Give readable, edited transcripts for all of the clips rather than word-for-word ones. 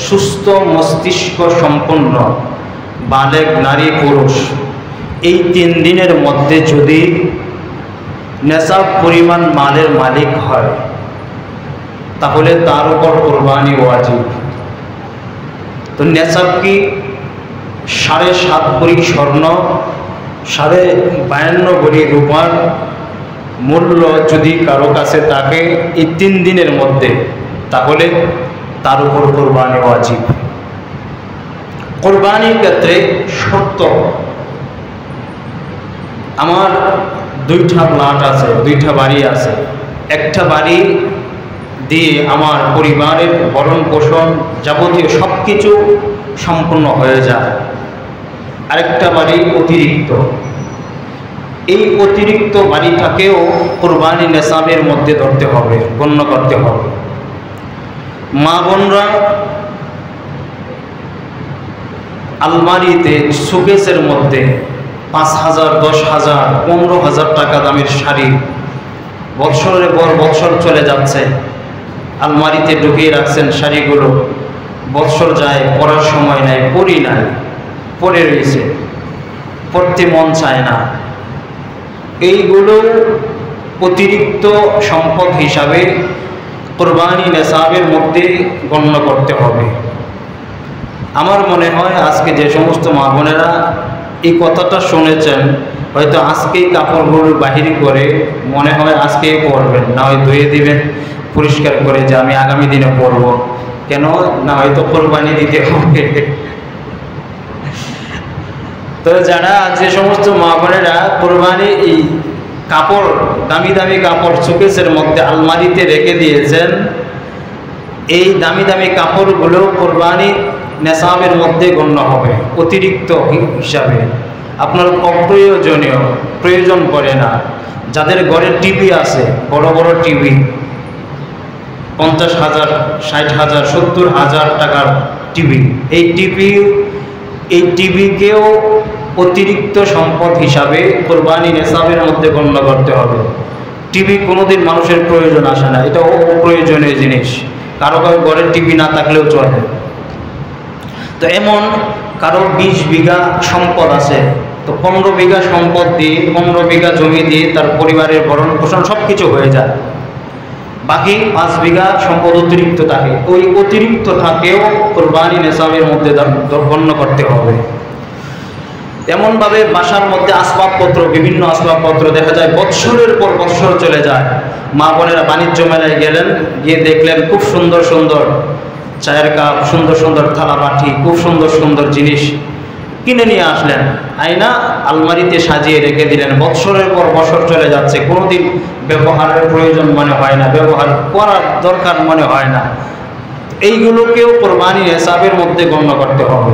সুস্থ মস্তিষ্ক সম্পন্ন বালেগ নারী পুরুষ এই 3 দিনের মধ্যে যদি নেশাব পরিমাণ মালের মালিক হয় তাহলে তার উপর কুরবানি ওয়াজিব। তো নেশাব কি 7.5 ভরি স্বর্ণ, 52 ভরি রূপার মূল্য যদি কারো কাছে থাকে এই 3 দিনের মধ্যে, তাহলে তার উপর কুরবানি ওয়াজিব। কুরবানির ক্ষেত্রে শর্ত, আমার 2টা প্লট আছে, 2টা বাড়ি আছে, একটা বাড়ি দিয়ে আমার পরিবারের ভরণ পোষণ যাবতীয় সব কিছু সম্পূর্ণ হয়ে যায়, আরেকটা বাড়ি অতিরিক্ত। এই অতিরিক্ত বাড়িটাকেও কুরবানি নেশাবের মধ্যে ধরতে হবে, গণ্য করতে হবে। মা বোনরা আলমারিতে শোকেসের মধ্যে 5,000, 10,000, 15,000 টাকা দামের শাড়ি বছরের পর বছর চলে যাচ্ছে, আলমারিতে ঢুকিয়ে রাখছেন শাড়িগুলো, বছর যায়, পরার সময় নাই, পরি নাই, পরে রয়েছে, পরতে মন চায় না। এইগুলো অতিরিক্ত সম্পদ হিসাবে কুরবানি নেশাবের মধ্যে গণ্য করতে হবে। আমার মনে হয় আজকে যে সমস্ত মা বোনেরা এই কথাটা শুনেছেন, হয়তো আজকেই কাপড়গুলো বাহির করে মনে হয় আজকেই পরবেন, না হয় ধুয়ে দিবেন পরিষ্কার করে যে আমি আগামী দিনে পরব, কেন না হয়তো কুরবানি দিতে হবে। তো যারা যে সমস্ত মা বোনেরা কুরবানি এই কাপড়, দামি দামি কাপড় শোকেসের মধ্যে আলমারিতে রেখে দিয়েছেন, এই দামি দামি কাপড়গুলো কুরবানি নেশাবের মধ্যে গণ্য হবে অতিরিক্ত হিসাবে। আপনার অপ্রয়োজনীয়, প্রয়োজন পড়ে না। যাদের ঘরে টিভি আছে, বড় বড় টিভি, 50,000, 60,000, 70,000 টাকার টিভি, এই টিভিকেও অতিরিক্ত সম্পদ হিসাবে কুরবানি নেশাবের মধ্যে গণ্য করতে হবে। টিভি কোনোদিন মানুষের প্রয়োজন আসে না, এটা অপ্রয়োজনীয় জিনিস। কারো কারো ঘরের টিভি না থাকলেও চলে। তো এমন কারো 20 বিঘা সম্পদ আছে, তো 15 বিঘা সম্পদ দিয়ে, 15 বিঘা জমি দিয়ে তার পরিবারের ভরণ পোষণ সব কিছু হয়ে যায়, বাকি 5 বিঘা সম্পদ অতিরিক্ত থাকে। ওই অতিরিক্তটাকেও কুরবানি নেশাবের মধ্যে গণ্য করতে হবে। এমনভাবে বাসার মধ্যে আসবাবপত্র, বিভিন্ন আসবাবপত্র দেখা যায় বৎসরের পর বৎসর চলে যায়। মা বোনেরা বাণিজ্য মেলায় গেলেন, গিয়ে দেখলেন খুব সুন্দর সুন্দর চায়ের কাপ, সুন্দর সুন্দর থালা বাটি, খুব সুন্দর সুন্দর জিনিস কিনে নিয়ে আসলেন, আয়না আলমারিতে সাজিয়ে রেখে দিলেন। বৎসরের পর বছর চলে যাচ্ছে, কোনোদিন ব্যবহারের প্রয়োজন মনে হয় না, ব্যবহার করার দরকার মনে হয় না। এইগুলোকেও কুরবানি নেশাবের মধ্যে গণ্য করতে হবে।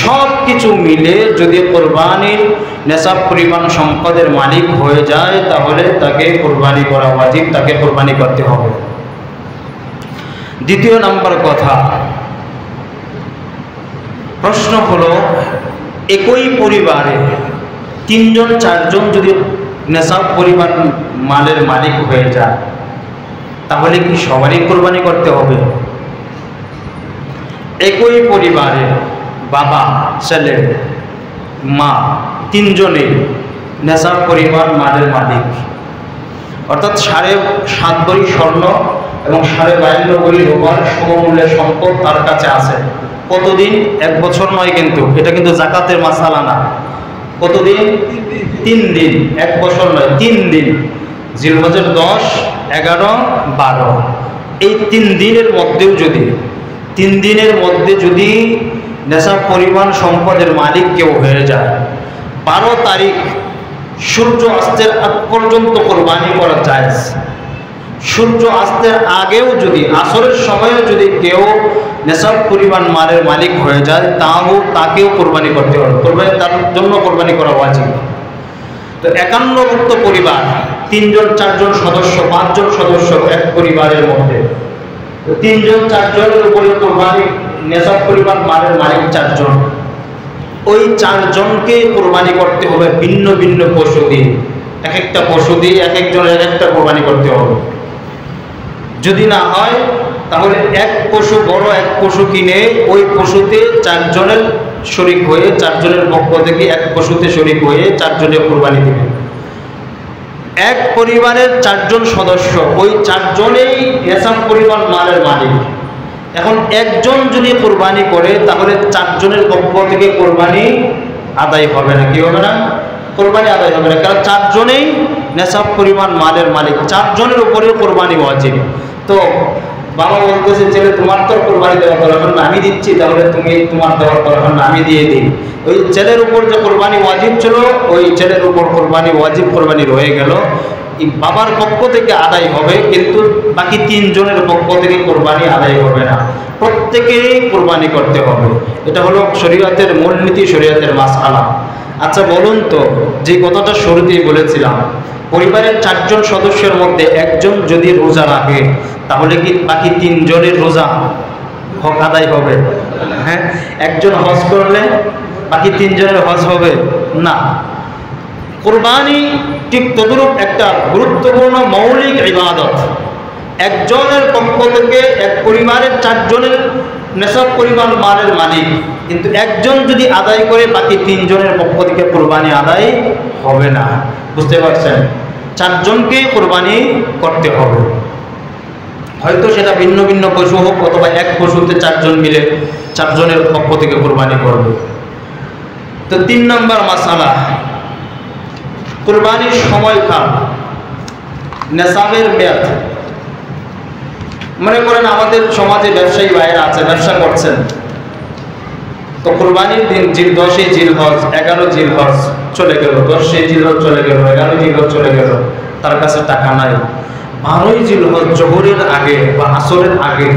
সব কিছু মিলে যদি কুরবানির নেশাব পরিমাণ সম্পদের মালিক হয়ে যায়, তাহলে তাকে কুরবানি করা ওয়াজিব, তাকে কুরবানি করতে হবে। দ্বিতীয় নাম্বার কথা, প্রশ্ন হলো, একই পরিবারে 3 জন 4 জন যদি নেশাব পরিমাণ মালের মালিক হয়ে যায়, তাহলে কি সবারই কুরবানি করতে হবে? একই পরিবারে বাবা, ছেলে, মা 3 জনেই নেশাব পরিমাণ মালের মালিক, অর্থাৎ 7.5 ভরি স্বর্ণ এবং 52 ভরি রূপার সমমূল্যের সম্পদ তার কাছে আছে। কতদিন? 1 বছর নয়, কিন্তু এটা কিন্তু জাকাতের মাসালা না। কতদিন? 3 দিন, 1 বছর নয়, 3 দিন। জিলহজের 10, 11, 12 এই 3 দিনের মধ্যেও যদি 3 দিনের মধ্যে যদি নেশাব পরিমাণ সম্পদের মালিক কেউ হয়ে যায়, 12 তারিখ সূর্য অস্তের আগ পর্যন্ত কুরবানি করা জায়েজ। সূর্য অস্তের আগেও যদি, আসরের সময়েও যদি কেউ নেশাব পরিমাণ মালের মালিক হয়ে যায়, তাকেও কুরবানি করতে হবে, তার জন্য কুরবানি করা ওয়াজিব। তো 51ভুক্ত পরিবার, 3 জন 4 জন সদস্য, 5 জন সদস্য এক পরিবারের মধ্যে, 3 জন 4 জনের উপরে কুরবানি নেশাব পরিমাণ মালের মালিক 4 জন। ওই 4 জনকে কুরবানি করতে হবে ভিন্ন ভিন্ন পশু দিয়ে, এক একটা পশু দিয়ে এক একজনের এক একটা কুরবানি করতে হবে। যদি না হয় তাহলে এক পশু, বড় এক পশু কিনে ওই পশুতে চারজনের শরিক হয়ে, চারজনের পক্ষ থেকে এক পশুতে শরিক হয়ে চারজনে কোরবানি দিবে। এক পরিবারের চারজন সদস্য, ওই চারজনেই নেশাব পরিমাণ মালের মালিক। এখন একজন যদি কোরবানি করে তাহলে চারজনের পক্ষ থেকে কোরবানি আদায় হবে না। কি হবে না? কোরবানি আদায় হবে না, কারণ চারজনেই নেশাব পরিমাণ মালের মালিক, চারজনের উপরে কোরবানি ওয়াজিব। তো বাবা বলতেছে, ছেলে তোমার তো কোরবানি দেওয়ার দরকার না, আমি দিচ্ছি, তাহলে তুমি তোমার দেওয়ার দরকার না, আমি দিয়ে দিই। ওই ছেলের উপর যে কোরবানি ওয়াজিব ছিল, ওই ছেলের উপর কোরবানি ওয়াজিব, কোরবানি রয়ে গেল। বাবার পক্ষ থেকে আদায় হবে, কিন্তু বাকি তিনজনের পক্ষ থেকে কোরবানি আদায় হবে না, প্রত্যেকেরই কোরবানি করতে হবে। এটা হলো শরীয়তের মূলনীতি, শরীয়তের মাসআলা। আচ্ছা বলুন তো, যে কথাটা শুরুতেই বলেছিলাম, পরিবারের চারজন সদস্যের মধ্যে একজন যদি রোজা রাখে তাহলে কি বাকি তিনজনের রোজা হক আদায় হবে? হ্যাঁ। একজন হজ করলে বাকি তিনজনের হজ হবে না। কোরবানি ঠিক তদরূপ একটা গুরুত্বপূর্ণ মৌলিক ইবাদত। একজনের পক্ষ থেকে এক পরিবারের চারজনের নেশাব পরিমাণ মালের মালিক, কিন্তু একজন যদি আদায় করে বাকি তিনজনের পক্ষ থেকে কোরবানি আদায় হবে না। বুঝতে পারছেন? চারজনকেই কোরবানি করতে হবে। হয়তো সেটা ভিন্ন ভিন্ন পশু হোক, অথবা এক পশুতে চারজন মিলে চারজনের পক্ষ থেকে কোরবানি করবে। তো 3 নম্বর মাসালা, কোরবানির সময়কাল, নেশাবের মেয়াদ। মনে করেন আমাদের সমাজে ব্যবসায়ী ভাইয়েরা আছে, ব্যবসা করছেন, তো কোরবানির দিন 10 জিলহজ, 11 জিলহজ চলে গেল, 10 জিলহজ চলে গেল, 11 জিলহজ চলে গেল, তার কাছে টাকা নাই। 12 জিলহজ জোহরের আগে বা আসরের আগে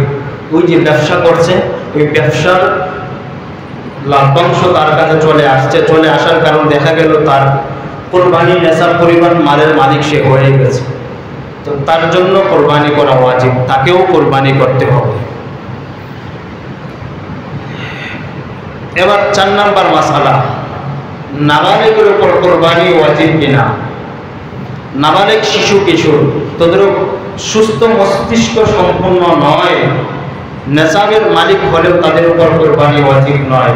ওই যে ব্যবসা করছে, ওই ব্যবসার লাভ্যাংশ তার কাছে চলে আসছে। চলে আসার কারণ দেখা গেল তার কোরবানি নেশাব পরিমাণ মালের মালিক সে হয়ে গেছে, তো তার জন্য কোরবানি করা ওয়াজিব, তাকেও কোরবানি করতে হবে। এবার 4 নম্বর মাসালা, নাবালেগের উপর কোরবানি ওয়াজিব কিনা। নাবালেগ শিশু কিশোর তদ্রূপ সুস্থ মস্তিষ্ক সম্পন্ন নয়, নেশাবের মালিক হলেও তাদের উপর কোরবানি ওয়াজিব নয়।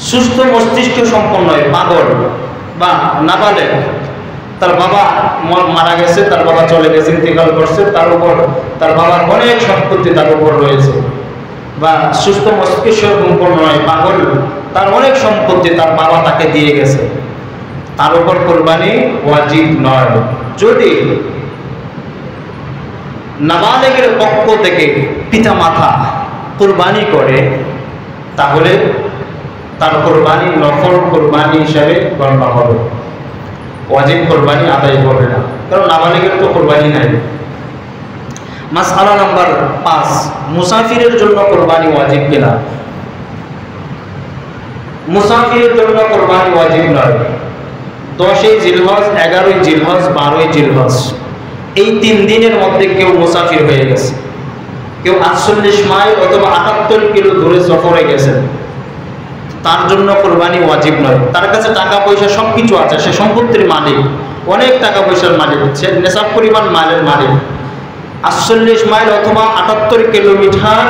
সুস্থ মস্তিষ্ক সম্পন্ন নয়, পাগল বা নাবালেগ, তার বাবা মারা গেছে, তার বাবা চলে গেছে, ইন্তেকাল করছে, তার উপর তার বাবার অনেক সম্পত্তি তার উপর রয়েছে, বা সুস্থ মস্তিষ্ক সম্পন্ন নয়, পাগল, তার অনেক সম্পত্তি তার বাবা তাকে দিয়ে গেছে, তার উপর কোরবানি ওয়াজিব নয়। যদি নাবালেগের পক্ষ থেকে পিতা মাতা কোরবানি করে তাহলে তার কোরবানি নফল কোরবানি হিসাবে গণ্য হবে, ওয়াজিব কোরবানি আদায় হবে না, কারণ নাবালেগের তো কোরবানি নাই। মাসআলা নাম্বার 5, মুসাফিরের জন্য কোরবানি ওয়াজিব কিনা। মুসাফিরের জন্য কোরবানি ওয়াজিব নয়। 10 জিলহজ, 11 জিলহজ, 12 জিলহজ, এই 3 দিনের মধ্যে কেউ মুসাফির হয়ে গেছে, কেউ 48 মাইল অথবা 78 কিলো দূরে সফরে গেছেন, তার জন্য কোরবানি ওয়াজিব নয়। তার কাছে টাকা পয়সা সব কিছু আছে, সে সম্পত্তির মালিক, অনেক টাকা পয়সার মালিক, সে নেশাব পরিমাণ মালের মালিক। 48 মাইল অথবা 78 কিলোমিটার,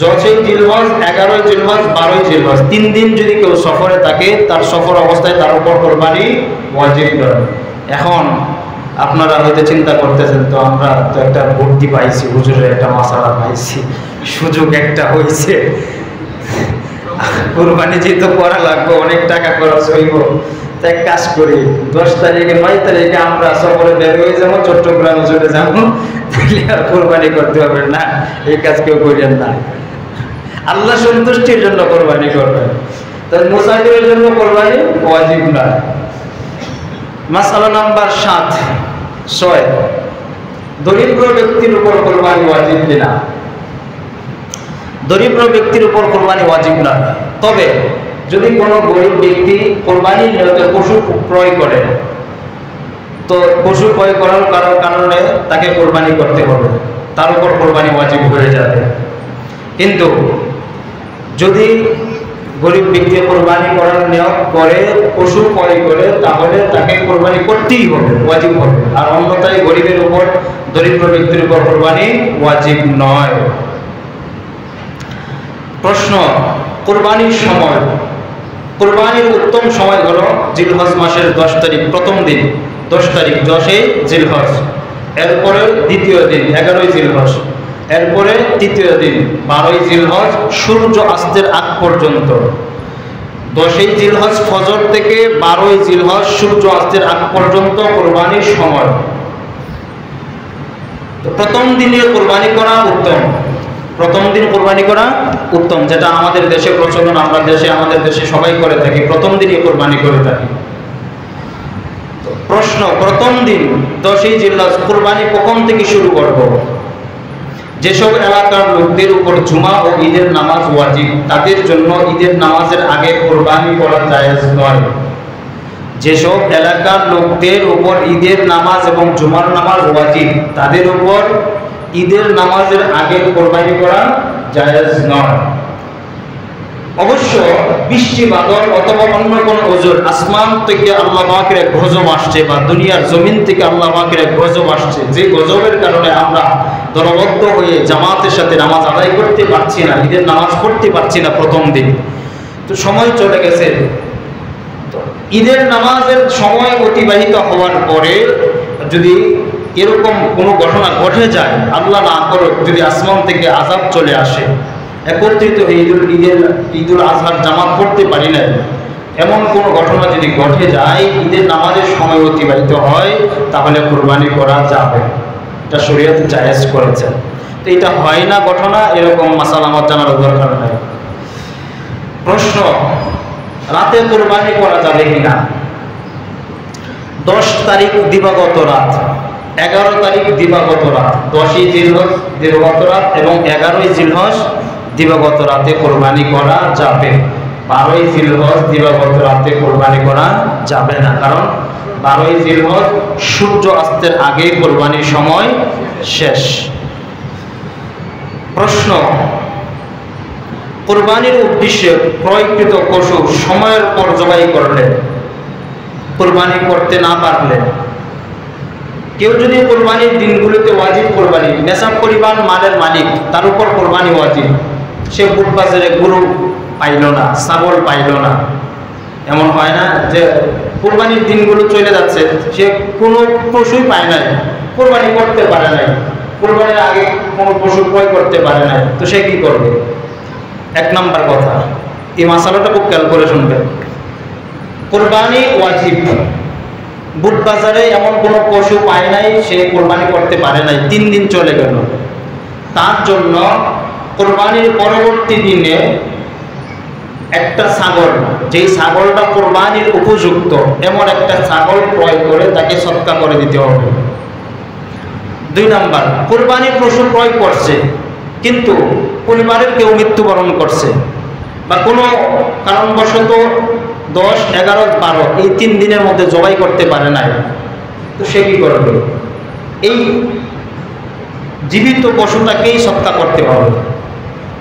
10 জিলহজ, 11 জিলহজ, 12 জিলহজ, 3 দিন যদি কেউ সফরে থাকে, তার সফর অবস্থায় তার উপর কোরবানি ওয়াজিব নয়। এখন আপনারা হয়তো চিন্তা করতেছেন, তো আমরা তো একটা ভর্তি পাইছি, হুজুরের একটা মাসালা পাইছি, সুযোগ একটা হয়েছে, কোরবানি যেহেতু করা লাগবে, অনেক টাকা খরচ হইব, তো এক কাজ করি, 10 তারিখে 9 তারিখে আমরা সফরে বের হয়ে যাবো, চট্টগ্রামে চলে যাবো, তাহলে আর কোরবানি করতে হবে না। এই কাজ কেউ করেন না, আল্লাহ সন্তুষ্টির জন্য কোরবানি করবেন, তাই মুসাফিরের জন্য কোরবানি ওয়াজিব নয়। মাসআলা নাম্বার 6, দরিদ্র ব্যক্তির উপর কোরবানি ওয়াজিব কিনা। দরিদ্র ব্যক্তির উপর কোরবানি ওয়াজিব নয়, তবে যদি কোনো গরিব ব্যক্তি কোরবানির নিয়তে পশু ক্রয় করে, তো পশু ক্রয় করার কারণে তাকে কোরবানি করতে হবে, তার উপর কোরবানি ওয়াজিব হয়ে যাবে। কিন্তু যদি গরিব ব্যক্তি কোরবানি করার নিয়ত করে পশু ক্রয় করে, তাহলে তাকে কোরবানি করতেই হবে, ওয়াজিব হবে। আর অন্যথায় গরিবের উপর, দরিদ্র ব্যক্তির উপর কোরবানি ওয়াজিব নয়। প্রশ্ন, কোরবানির সময়। কোরবানির উত্তম সময় হলো জিলহজ মাসের 10 তারিখ, প্রথম দিন 10 তারিখ, 10ই জিলহজ। এরপরে দ্বিতীয় দিন 11ই জিলহজ। এরপরে তৃতীয় দিন 12ই জিলহজ সূর্য অস্তের আগ পর্যন্ত। 10ই জিলহজ ফজর থেকে 12ই জিলহজ সূর্য অস্তের আগ পর্যন্ত কোরবানির সময়। তো প্রথম দিনে কোরবানি করা উত্তম, প্রথম দিন কোরবানি করা উত্তম, যেটা আমাদের দেশে প্রচলন, আমাদের দেশে সবাই করে থাকি, প্রথম দিনই কোরবানি করে থাকি। প্রশ্ন, প্রথম দিন 10ই জিলহজ কোরবানি কখন থেকে শুরু করব? যেসব এলাকার লোকদের উপর জুমা ও ঈদের নামাজ ওয়াজিব, তাদের জন্য ঈদের নামাজের আগে কোরবানি করা জায়েজ নয়। যেসব এলাকার লোকদের উপর ঈদের নামাজ এবং জুমার নামাজ ওয়াজিব, তাদের উপর ঈদের নামাজের আগে কোরবানি করা জায়েজ নয়। অবশ্য বৃষ্টি, বাদল অথবা অন্য কোনো ওজোর, আসমান থেকে আল্লাহ পাকের এক গজব আসছে বা দুনিয়ার জমিন থেকে আল্লাহ পাকের এক গজব আসছে, যে গজবের কারণে আমরা দলবদ্ধ হয়ে জামাতের সাথে নামাজ আদায় করতে পারছি না, ঈদের নামাজ পড়তে পারছি না প্রথম দিন। তো সময় চলে গেছে। তো ঈদের নামাজের সময় অতিবাহিত হওয়ার পরে যদি এরকম কোনো ঘটনা ঘটে যায়, আল্লাহ না করুক, যদি আসমান থেকে আযাব চলে আসে, একত্রিত হয়ে ঈদুল আজহার জামাত পড়তে পারি না, এমন কোনো ঘটনা যদি ঘটে যায়, ঈদের নামাজের সময় অতিবাহিত হয়, তাহলে কোরবানি করা যাবে, এটা শরীয়ত জায়েজ করেছে। তো এটা হয় না ঘটনা, এরকম মাসালা আমার জানার দরকার নাই। প্রশ্ন, রাতে কোরবানি করা যাবে কিনা? 10 তারিখ দিবাগত রাত, 11 তারিখ দিবাগত রাত, 10ই জিলহজ দিবাগত রাত এবং 11ই জিলহজ দিবাগত রাতে কোরবানি করা যাবে। 12ই জিলহজ দিবাগত রাতে কোরবানি করা যাবে না, কারণ 12ই জিলহজ সূর্য অস্তের আগে কোরবানির সময় শেষ। প্রশ্ন, কোরবানির উদ্দেশ্যে ক্রয়কৃত পশু সময়ের পর জবাই করলে, কোরবানি করতে না পারলে, কেউ যদি কোরবানির দিনগুলোতে ওয়াজিব কোরবানি, নেশাব পরিমাণ মালের মালিক, তার উপর কোরবানি ওয়াজিব, সে বুট বাজারে গরু পাইল না, ছাগল পাইল না, এমন হয় না যে কোরবানির দিনগুলো চলে যাচ্ছে, সে কোনো পশুই পায় নাই, কোরবানি করতে পারে নাই, কোরবানির আগে কোনো পশু ক্রয় করতে পারে নাই, তো সে কি করবে? 1 নম্বর কথা, এই মাসালাটা খুব খেয়াল করে শুনবেন। কোরবানি ওয়াজিব, বুট বাজারে এমন কোনো পশু পায় নাই, সে কোরবানি করতে পারে নাই, 3 দিন চলে গেল, তার জন্য কোরবানির পরবর্তী দিনে একটা ছাগল, যেই ছাগলটা কোরবানির উপযুক্ত, এমন একটা ছাগল ক্রয় করে তাকে সদকা করে দিতে হবে। 2 নম্বর, কোরবানির পশু ক্রয় করছে, কিন্তু পরিবারের কেউ মৃত্যুবরণ করছে বা কোনো কারণবশত 10, 11, 12 এই 3 দিনের মধ্যে জবাই করতে পারে নাই, তো সে কি করবে? এই জীবিত পশুটাকেই সদকা করতে হবে,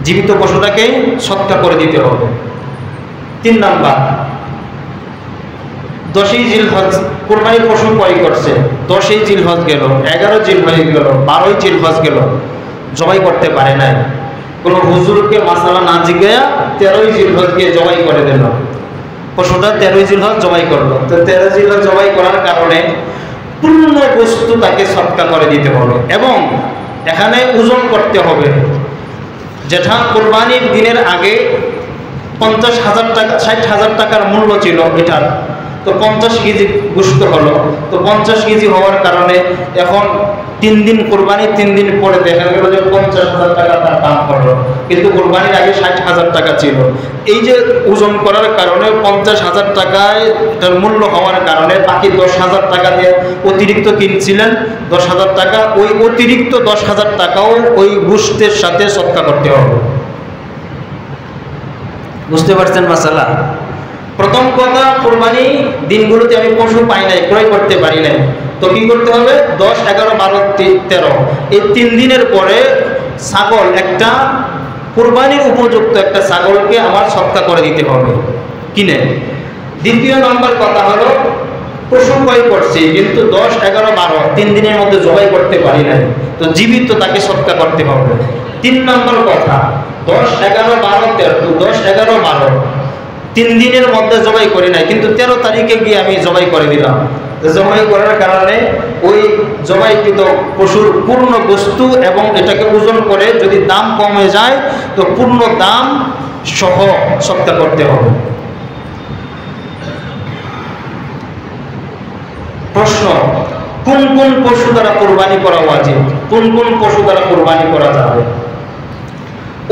জীবিত পশুটাকেই সদকা করে দিতে হবে। 3 নম্বর, 10ই জিলহজ কোরবানির পশু ক্রয় করছে, 10ই জিলহজ গেল, 11 জিলহজ গেল, 12ই জিলহজ গেল, জবাই করতে পারে নাই, কোনো হুজুরকে মাসালা না জিজ্ঞাসা 13ই জিলহজ গিয়ে জবাই করে দিল, পশুটা 13ই জিলহজ জবাই করলো। তো 13 জিলহজ জবাই করার কারণে পূর্ণ বস্তু তাকে সদকা করে দিতে হবে এবং এখানে ওজন করতে হবে, যেটা কোরবানির দিনের আগে 50,000 টাকা 60,000 টাকার মূল্য ছিল এটার, তো 50 কেজি গোশত হলো, তো 50 কেজি হওয়ার কারণে এখন 3 দিন কোরবানি, 3 দিন পরে দেখা গেল যে 50,000 টাকা তার দাম পড়লো, কিন্তু কোরবানির আগে 60,000 টাকা ছিল। এই যে ওজন করার কারণে 50,000 টাকায় এটার মূল্য হওয়ার কারণে বাকি 10,000 টাকা দিয়ে অতিরিক্ত কিনছিলেন, 10,000 টাকা, ওই অতিরিক্ত 10,000 টাকাও ওই গোশতের সাথে সদকা করতে হবে। বুঝতে পারছেন মাসালা? প্রথম কথা, কোরবানি দিনগুলোতে আমি পশু পাই নাই, ক্রয় করতে পারি নাই, তো কি করতে হবে? 10, 11, 12, 13 এই 3 দিনের পরে ছাগল একটা কুরবানির উপযুক্ত একটা ছাগলকে আমার সৎকা করে দিতে হবে কিনে। দ্বিতীয় নম্বর কথা হলো পশু ক্রয় করছি কিন্তু 10, 11, 12 3 দিনের মধ্যে জবাই করতে পারি নাই, তো জীবিত তাকে সৎকা করতে হবে। 3 নম্বর কথা 10, 11, 12, 10, 11, 12 3 দিনের মধ্যে জবাই করি নাই, কিন্তু 13 তারিখে গিয়ে আমি জবাই করে দিলাম। জবাই করার কারণে ওই জবাইকৃত পশুর পূর্ণ বস্তু এবং এটাকে ওজন করে যদি দাম কমে যায় তো পূর্ণ দাম সহ সৎকা করতে হবে। প্রশ্ন, কোন কোন পশু দ্বারা কোরবানি করা ওয়াজিব? কোন কোন পশু দ্বারা কোরবানি করা যাবে?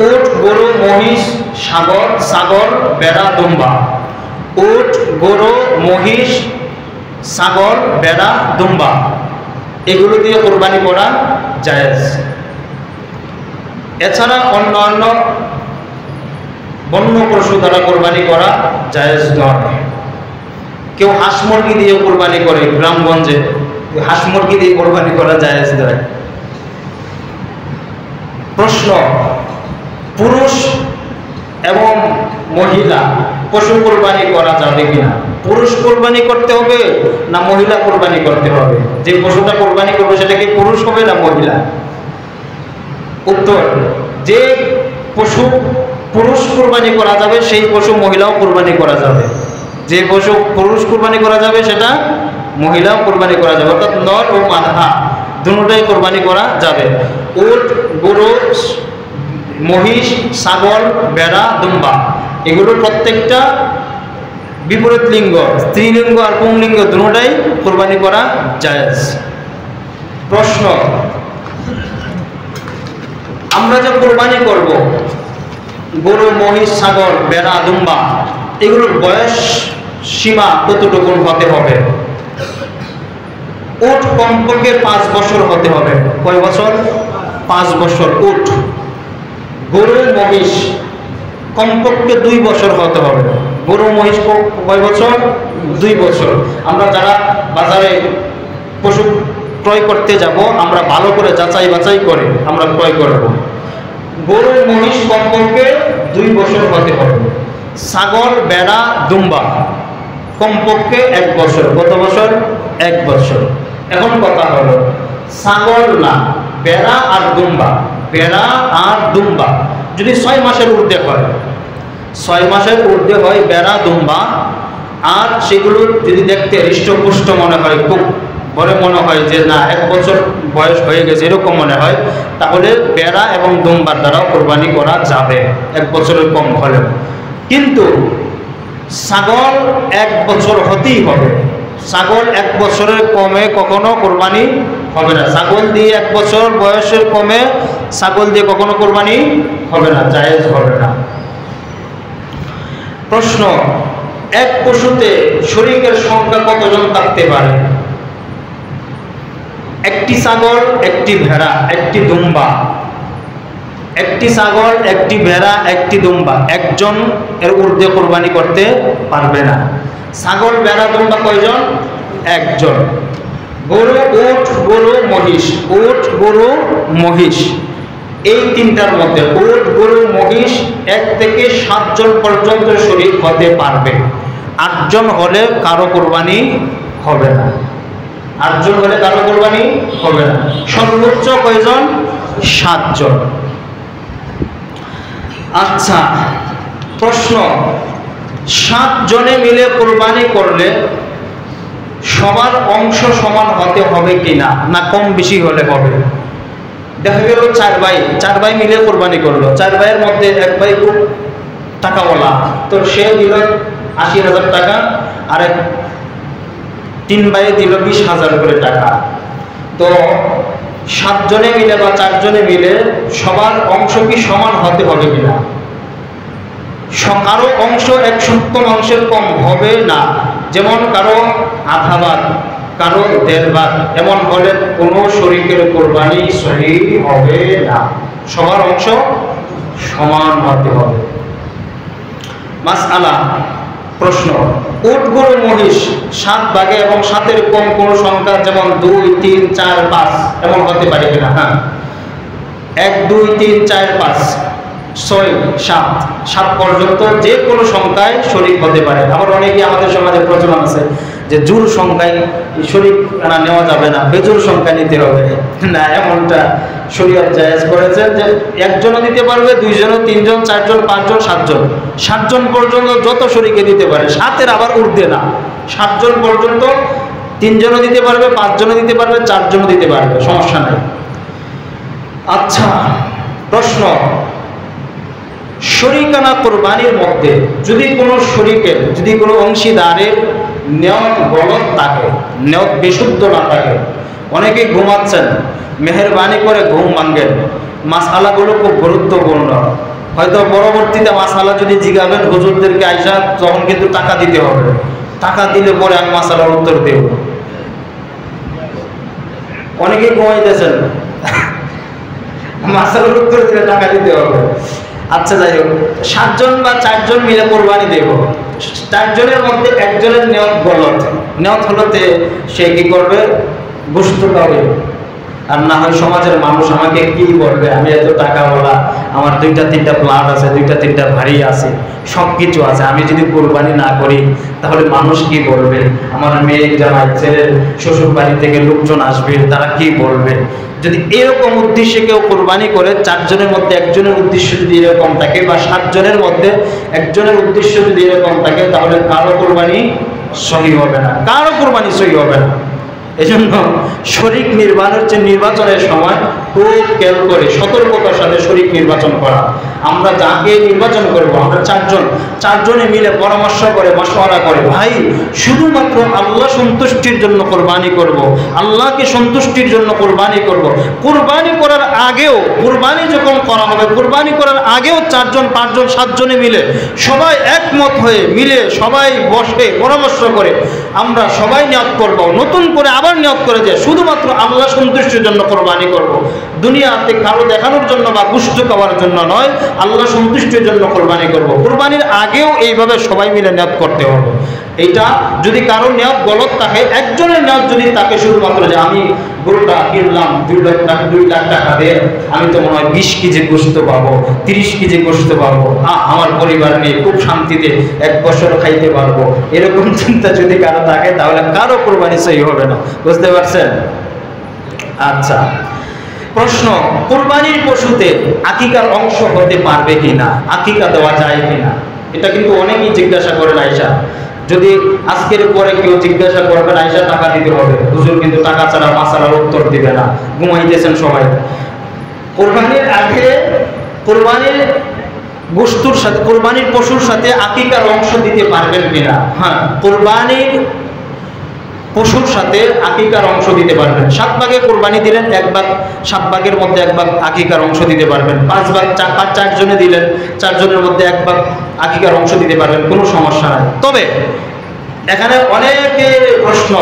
উট, গরু, মহিষ, ছাগল, ভেড়া, দুম্বা। উট, গরু, মহিষ, ছাগল, ভেড়া, দুম্বা এগুলো দিয়ে কোরবানি করা জায়েজ। এছাড়া অন্যান্য বন্য পশু দ্বারা কোরবানি করা জায়েজ নয়। কেউ হাঁস মুরগি দিয়ে কোরবানি করে, গ্রামগঞ্জে হাঁস মুরগি দিয়ে কোরবানি করা জায়েজ নয়। প্রশ্ন, পুরুষ এবং মহিলা পশু কোরবানি করা যাবে কিনা? পুরুষ কোরবানি করতে হবে না মহিলা কোরবানি করতে হবে? যে পশুটা কোরবানি করবে সেটা কি পুরুষ হবে না মহিলা? উত্তর, যে পশু পুরুষ কোরবানি করা যাবে সেই পশু মহিলাও কোরবানি করা যাবে। যে পশু পুরুষ কোরবানি করা যাবে সেটা মহিলাও কোরবানি করা যাবে, অর্থাৎ নর ও মাদা দুটোটাই কোরবানি করা যাবে। উট, গরু, মহিষ, ছাগল, ভেড়া, দুম্বা এগুলো প্রত্যেকটা বিপরীত লিঙ্গ, স্ত্রীলিঙ্গ আর পুংলিঙ্গ দুটোটাই কোরবানি করা জায়েজ। প্রশ্ন, আমরা যে কোরবানি করব গরু, মহিষ, ছাগল, ভেড়া, দুম্বা এগুলোর বয়স সীমা কতটুকু হতে হবে? উট কমপক্ষে 5 বছর হতে হবে। কয় বছর? 5 বছর উট। গরু, মহিষ কমপক্ষে 2 বছর হতে হবে। গরু, মহিষ কয় বছর? 2 বছর। আমরা যারা বাজারে পশু ক্রয় করতে যাব আমরা ভালো করে যাচাই বাছাই করে আমরা ক্রয় করব। গরু, মহিষ কমপক্ষে 2 বছর হতে হবে। ছাগল, ভেড়া, দুম্বা কমপক্ষে 1 বছর। কত বছর? 1 বছর। এখন কথা হলো ছাগল না ভেড়া আর দুম্বা, ভেড়া আর দুম্বা যদি 6 মাসের ঊর্ধ্বে হয়, 6 মাসের ঊর্ধ্বে হয় ভেড়া, দুম্বা, আর সেগুলো যদি দেখতে হৃষ্টপুষ্ট মনে হয়, খুব বড় মনে হয় যে না 1 বছর বয়স হয়ে গেছে এরকম মনে হয়, তাহলে ভেড়া এবং দুম্বার দ্বারাও কোরবানি করা যাবে 1 বছরের কম হলেও। কিন্তু ছাগল 1 বছর হতেই হবে। ছাগল 1 বছরের কমে কখনো কোরবানি হবে না। ছাগল দিয়ে 1 বছর বয়সের কমে ছাগল দিয়ে কখনো কোরবানি হবে না, জায়েজ হবে না। প্রশ্ন, এক পশুতে শরীকের সংখ্যা কতজন থাকতে পারে? একটি ছাগল, একটি ভেড়া, একটি দুম্বা। একটি ছাগল, একটি ভেড়া, একটি দুম্বা, একজন এর ঊর্ধ্বে কোরবানি করতে পারবে না। ছাগল, ভেড়া, দুম্বা কয়জন? একজন। গরু, উট, গরু, মহিষ। উট, গরু, মহিষ এই তিনটার মধ্যে উট, গরু, মহিষ 1 থেকে 7 জন পর্যন্ত শরীক হতে পারবে। 8 জন হলে কারো কোরবানি হবে না। 8 জন হলে কারো কোরবানি হবে না। সর্বোচ্চ কয়জন? 7 জন। আচ্ছা, প্রশ্ন, 7 জনে মিলে কোরবানি করলে সবার অংশ সমান হতে হবে কিনা, না কম বেশি হলে হবে? দেখা গেল 4 ভাই মিলে কোরবানি করলো। 4 ভাইয়ের মধ্যে 1 ভাই খুব টাকাওয়ালা, তো সে দিল 80,000 টাকা, আর 3 ভাই দিল 20,000 করে টাকা। তো 7 জনে মিলে বা 4 জনে মিলে সবার অংশ কি সমান হতে হবে কিনা? কারো অংশ 1/7 অংশের কম হবে না। যেমন কারো আধা ভাগ, কারো 1.5 ভাগ, এমন হলে কোনো শরীকের কোরবানি সহিহ হবে না। সবার অংশ সমান হতে হবে। মাসআলা, প্রশ্ন, উট, গরু, মহিষ 7 ভাগে এবং 7-এর কম কোনো সংখ্যা যেমন 2, 3, 4, 5 এমন হতে পারে কিনা? হ্যাঁ, 1, 2, 3, 4, 5 6, 7, 7 পর্যন্ত যে কোনো সংখ্যায় শরীক হতে পারে। আবার অনেকে আমাদের সমাজে প্রচলন আছে যে জোর সংখ্যায় শরীক নেওয়া যাবে না, বেজোর সংখ্যা নিতে হবে না, এমনটা শরীয়ত জায়েজ করেছে যে একজনও দিতে পারবে, 2 জন, 3 জন, 4 জন, 5 জন, 7 জন, 7 জন পর্যন্ত যত শরীকে দিতে পারে, 7-এর আবার ঊর্ধ্বে না, 7 জন পর্যন্ত 3 জনও দিতে পারবে, 5 জনও দিতে পারবে, 4 জনও দিতে পারবে, সমস্যা নাই। আচ্ছা, প্রশ্ন, শরীকানা কোরবানির মধ্যে যদি কোনো শরীকের, যদি কোনো অংশীদারের নিয়ত গলত থাকে, নিয়ত বিশুদ্ধ না থাকে, অনেকে ঘুমাচ্ছেন, মেহেরবানি করে ঘুম ভাঙ্গেন, মাসআলাগুলো খুব গুরুত্বপূর্ণ। হয়তো পরবর্তীতে মাসআলা যদি জিজ্ঞাবেন হুজুরদেরকে আইসা, তখন কিন্তু টাকা দিতে হবে, টাকা দিলে পরে আমি মাসআলার উত্তর দেব। অনেকেই ঘুমাইতেছেন, মাসআলার উত্তর দিলে টাকা দিতে হবে। আচ্ছা, যাই হোক, 7 জন বা 4 জন মিলে কোরবানি দেব, 4 জনের মধ্যে একজনের নিয়ত গলত, নিয়ত হলোতে সে কি করবে, গোশত খাবে। আর না হয় সমাজের মানুষ আমাকে কি বলবে, আমি এত টাকাওয়ালা, আমার 2-3টা প্লাট আছে, 2-3টা বাড়ি আছে, সব কিছু আছে, আমি যদি কোরবানি না করি তাহলে মানুষ কি বলবে, আমার মেয়ে জামাই ছেলের শ্বশুর বাড়ি থেকে লোকজন আসবে, তারা কি বলবে। যদি এরকম উদ্দেশ্যে কেউ কোরবানি করে, 4 জনের মধ্যে একজনের উদ্দেশ্য যদি এরকম থাকে, বা 7 জনের মধ্যে একজনের উদ্দেশ্য যদি এরকম থাকে, তাহলে কারো কোরবানি সহি হবে না, কারো কোরবানি সহি হবে না। এজন্য শরীক নির্বাচনের সময় খুব খেয়াল করে সতর্কতার সাথে শরীক নির্বাচন করা। আমরা যাকে নির্বাচন করব, আমরা 4 জনে মিলে পরামর্শ করে, মাশওয়ারা করে, ভাই শুধুমাত্র আল্লাহ সন্তুষ্টির জন্য কোরবানি করব, আল্লাহকে সন্তুষ্টির জন্য কোরবানি করব। কোরবানি করার আগেও, কোরবানি যখন করা হবে, কোরবানি করার আগেও 4 জন, 5 জন, 7 জনে মিলে সবাই একমত হয়ে মিলে সবাই বসে পরামর্শ করে আমরা সবাই নিয়ত করব, নতুন করে আবার নিয়ত করে যে শুধুমাত্র আল্লাহ সন্তুষ্টির জন্য কোরবানি করব, দুনিয়াতে কারো দেখানোর জন্য বা গোশত খাওয়ার জন্য নয়, আল্লাহ সন্তুষ্টির জন্য কোরবানি করব। কোরবানির আগেও এইভাবে সবাই মিলে নিয়ত করতে হবে। এইটা যদি কারো নিয়ত গলত থাকে, একজনের নিয়ত যদি তাকে শুধুমাত্র যে আমি গরুটা কিনলাম 2 লাখ টাকা দিয়ে, আমি তো মনে হয় 20 কেজি গোশত পাবো, 30 কেজি গোশত পাবো, আমার পরিবার নিয়ে খুব শান্তিতে 1 বছর খাইতে পারবো, এরকম চিন্তা যদি কারো থাকে, তাহলে কারো কোরবানি সহি হবে না। বুঝতে পারছেন? আচ্ছা, প্রশ্ন, কোরবানির পশুতে আকিকার অংশ হতে পারবে কিনা, আকিকা দেওয়া যায় কিনা? এটা কিন্তু অনেকেই জিজ্ঞাসা করেন আয়েশা। যদি আজকের পরে কেউ জিজ্ঞাসা করবেন আয়েশা টাকা দিতে হবে, হুজুর কিন্তু টাকা ছাড়া মাসালার উত্তর দিবে না, ঘুমাইতেছেন সবাই। কোরবানির আগে কোরবানির গোশতের সাথে, কোরবানির পশুর সাথে আকিকার অংশ দিতে পারবেন কিনা? হ্যাঁ, কোরবানির পশুর সাথে আকিকার অংশ দিতে পারবেন। 7 ভাগে কোরবানি দিলেন, 1 ভাগ, 7 ভাগের মধ্যে 1 ভাগ আকিকার অংশ দিতে পারবেন। 5 ভাগ, 4 জনে দিলেন, 4 জনের মধ্যে 1 ভাগ আকিকার অংশ দিতে পারবেন, কোনো সমস্যা নাই। তবে এখানে অনেকে প্রশ্ন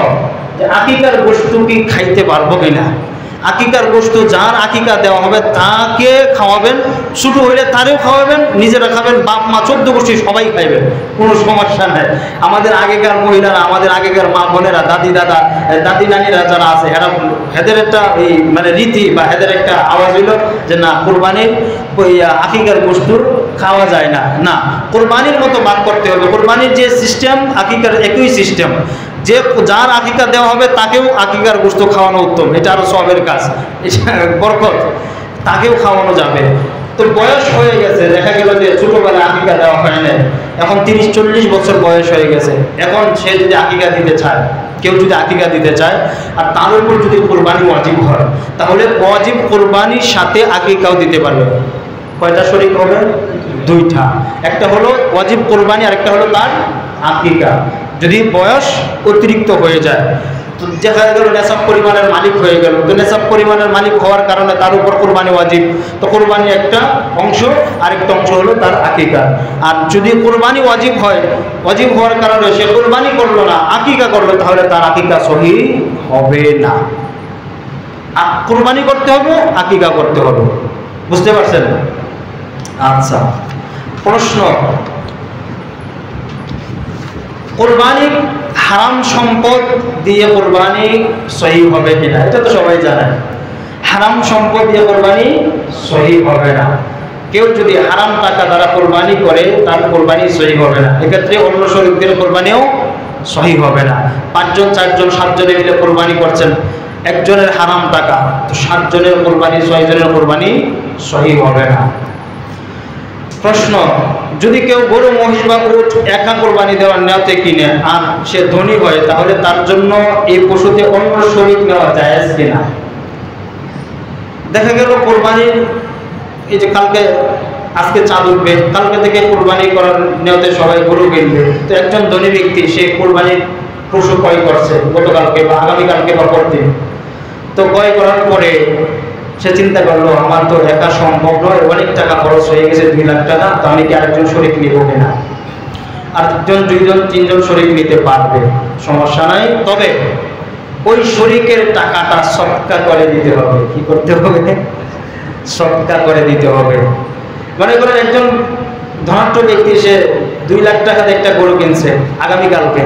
যে আকিকার গোশত কি খাইতে পারবো কিনা? আকিকার গোশত যার আকিকা দেওয়া হবে তাকে খাওয়াবেন, ছোট হইলে তারেও খাওয়াবেন, নিজেরা খাবেন, বাপ মা 14 গোষ্ঠী সবাই খাইবেন, কোনো সমস্যা নাই। আমাদের আগেকার মহিলারা, আমাদের আগেকার মা বোনেরা, দাদি দাদা, দাদি নানিরা যারা আছে, হেদের একটা এই মানে রীতি বা হেদের একটা আওয়াজ হইল যে না, কোরবানির আকিকার গোশত খাওয়া যায় না। না, কোরবানির মতো ভাগ করতে হবে। কোরবানির যে সিস্টেম, আকিকার একই সিস্টেম। যে যার আকিকা দেওয়া হবে তাকেও আকিকার গোশত খাওয়ানো উত্তম, এটা আরো সবের কাজ, এটা বরকত, তাকেও খাওয়ানো যাবে। তো বয়স হয়ে গেছে, দেখা গেল যে ছোটবেলায় আকিকা দেওয়া হয় না, এখন 30-40 বছর বয়স হয়ে গেছে, এখন সে যদি আকিকা দিতে চায়, কেউ যদি আকিকা দিতে চায় আর তার উপর যদি কোরবানি ওয়াজিব হয়, তাহলে ওয়াজিব কোরবানির সাথে আকিকাও দিতে পারবে। কয়টা শরীক হবে? 2টা, একটা হলো ওয়াজিব কোরবানি আর একটা হলো তার আকিকা। যদি বয়স অতিরিক্ত হয়ে যায়, তো দেখা গেল নেশাব পরিমাণের মালিক হয়ে গেল, তো নেশাব পরিমাণের মালিক হওয়ার কারণে তার উপর কোরবানি ওয়াজিব, তো কোরবানি একটা অংশ, আরেকটা অংশ হলো তার আকিকা। আর যদি কোরবানি ওয়াজিব হয়, ওয়াজিব হওয়ার কারণে সে কোরবানি করলো না, আকিকা করলো, তাহলে তার আকিকা সহি হবে না। কোরবানি করতে হবে, আকিকা করতে হবে। বুঝতে পারছেন? আচ্ছা, প্রশ্ন, কোরবানি হারাম সম্পদ দিয়ে কোরবানি সহি হবে কিনা? এটা তো সবাই জানে, হারাম সম্পদ দিয়ে কোরবানি সহি হবে না। কেউ যদি হারাম টাকা দ্বারা কোরবানি করে তার কোরবানি সহি হবে না। এক্ষেত্রে অন্য শরীকদের কোরবানিও সহি হবে না। 5 জন 4 জন 7 জনে মিলে কোরবানি করছেন, একজনের হারাম টাকা, তো 7 জনের কোরবানি 6 জনের কোরবানি সহি হবে না। প্রশ্ন, যদি কেউ গরু মহিষ বা উট একা কোরবানি দেওয়ার নিয়তে কিনে আর সে ধনী হয়, তাহলে তার জন্য এই পশুতে অন্য শরীক নেওয়া জায়েজ কিনা? দেখা গেল কোরবানির এই যে আজকে চাঁদ উঠবে, কালকে থেকে কোরবানি করার নিয়তে সবাই গরু কিনবে, তো একজন ধনী ব্যক্তি সে কোরবানির পশু ক্রয় করছে গতকালকে বা আগামীকালকে বা পরদিন, তো ক্রয় করার পরে সে চিন্তা করলো আমার তো একা সম্ভব নয়, অনেক টাকা খরচ হয়ে গেছে, 2 লাখ টাকা, তো আমি কি আরেকজন শরীক নিব কিনা? আরেকজন 2 জন 3 জন শরীক নিতে পারবে, সমস্যা নাই। তবে ওই শরীকের টাকাটা সদকা করে দিতে হবে। কি করতে হবে? সদকা করে দিতে হবে। মনে করেন একজন ধনাঢ্য ব্যক্তি সে 2 লাখ টাকাতে একটা গরু কিনছে আগামীকালকে,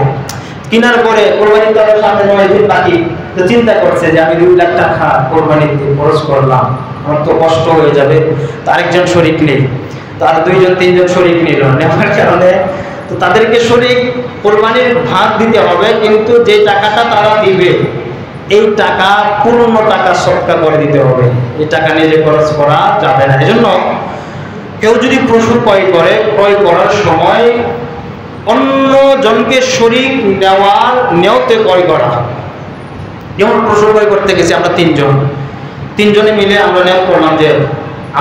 কেনার পরে কোরবানি করার সামনে 9 দিন বাকি, তো চিন্তা করছে যে আমি 2 লাখ টাকা কোরবানিতে খরচ করলাম, আমার তো কষ্ট হয়ে যাবে, তো আরেকজন শরীক নেই, তো আর 2 জন 3 জন শরীক নিল, নেওয়ার কারণে তো তাদেরকে শরীক কোরবানির ভাগ দিতে হবে, কিন্তু যে টাকাটা তারা দিবে এই টাকা পূর্ণ টাকা সদকা করে দিতে হবে, এই টাকা নিজে খরচ করা যাবে না। এজন্য কেউ যদি পশু ক্রয় করে, ক্রয় করার সময় অন্য জনকে শরীক নেওয়ার নিয়তে ক্রয় করা। যেমন পশু ক্রয় করতে গেছি আমরা 3 জনে মিলে আমরা নিয়ত করলাম যে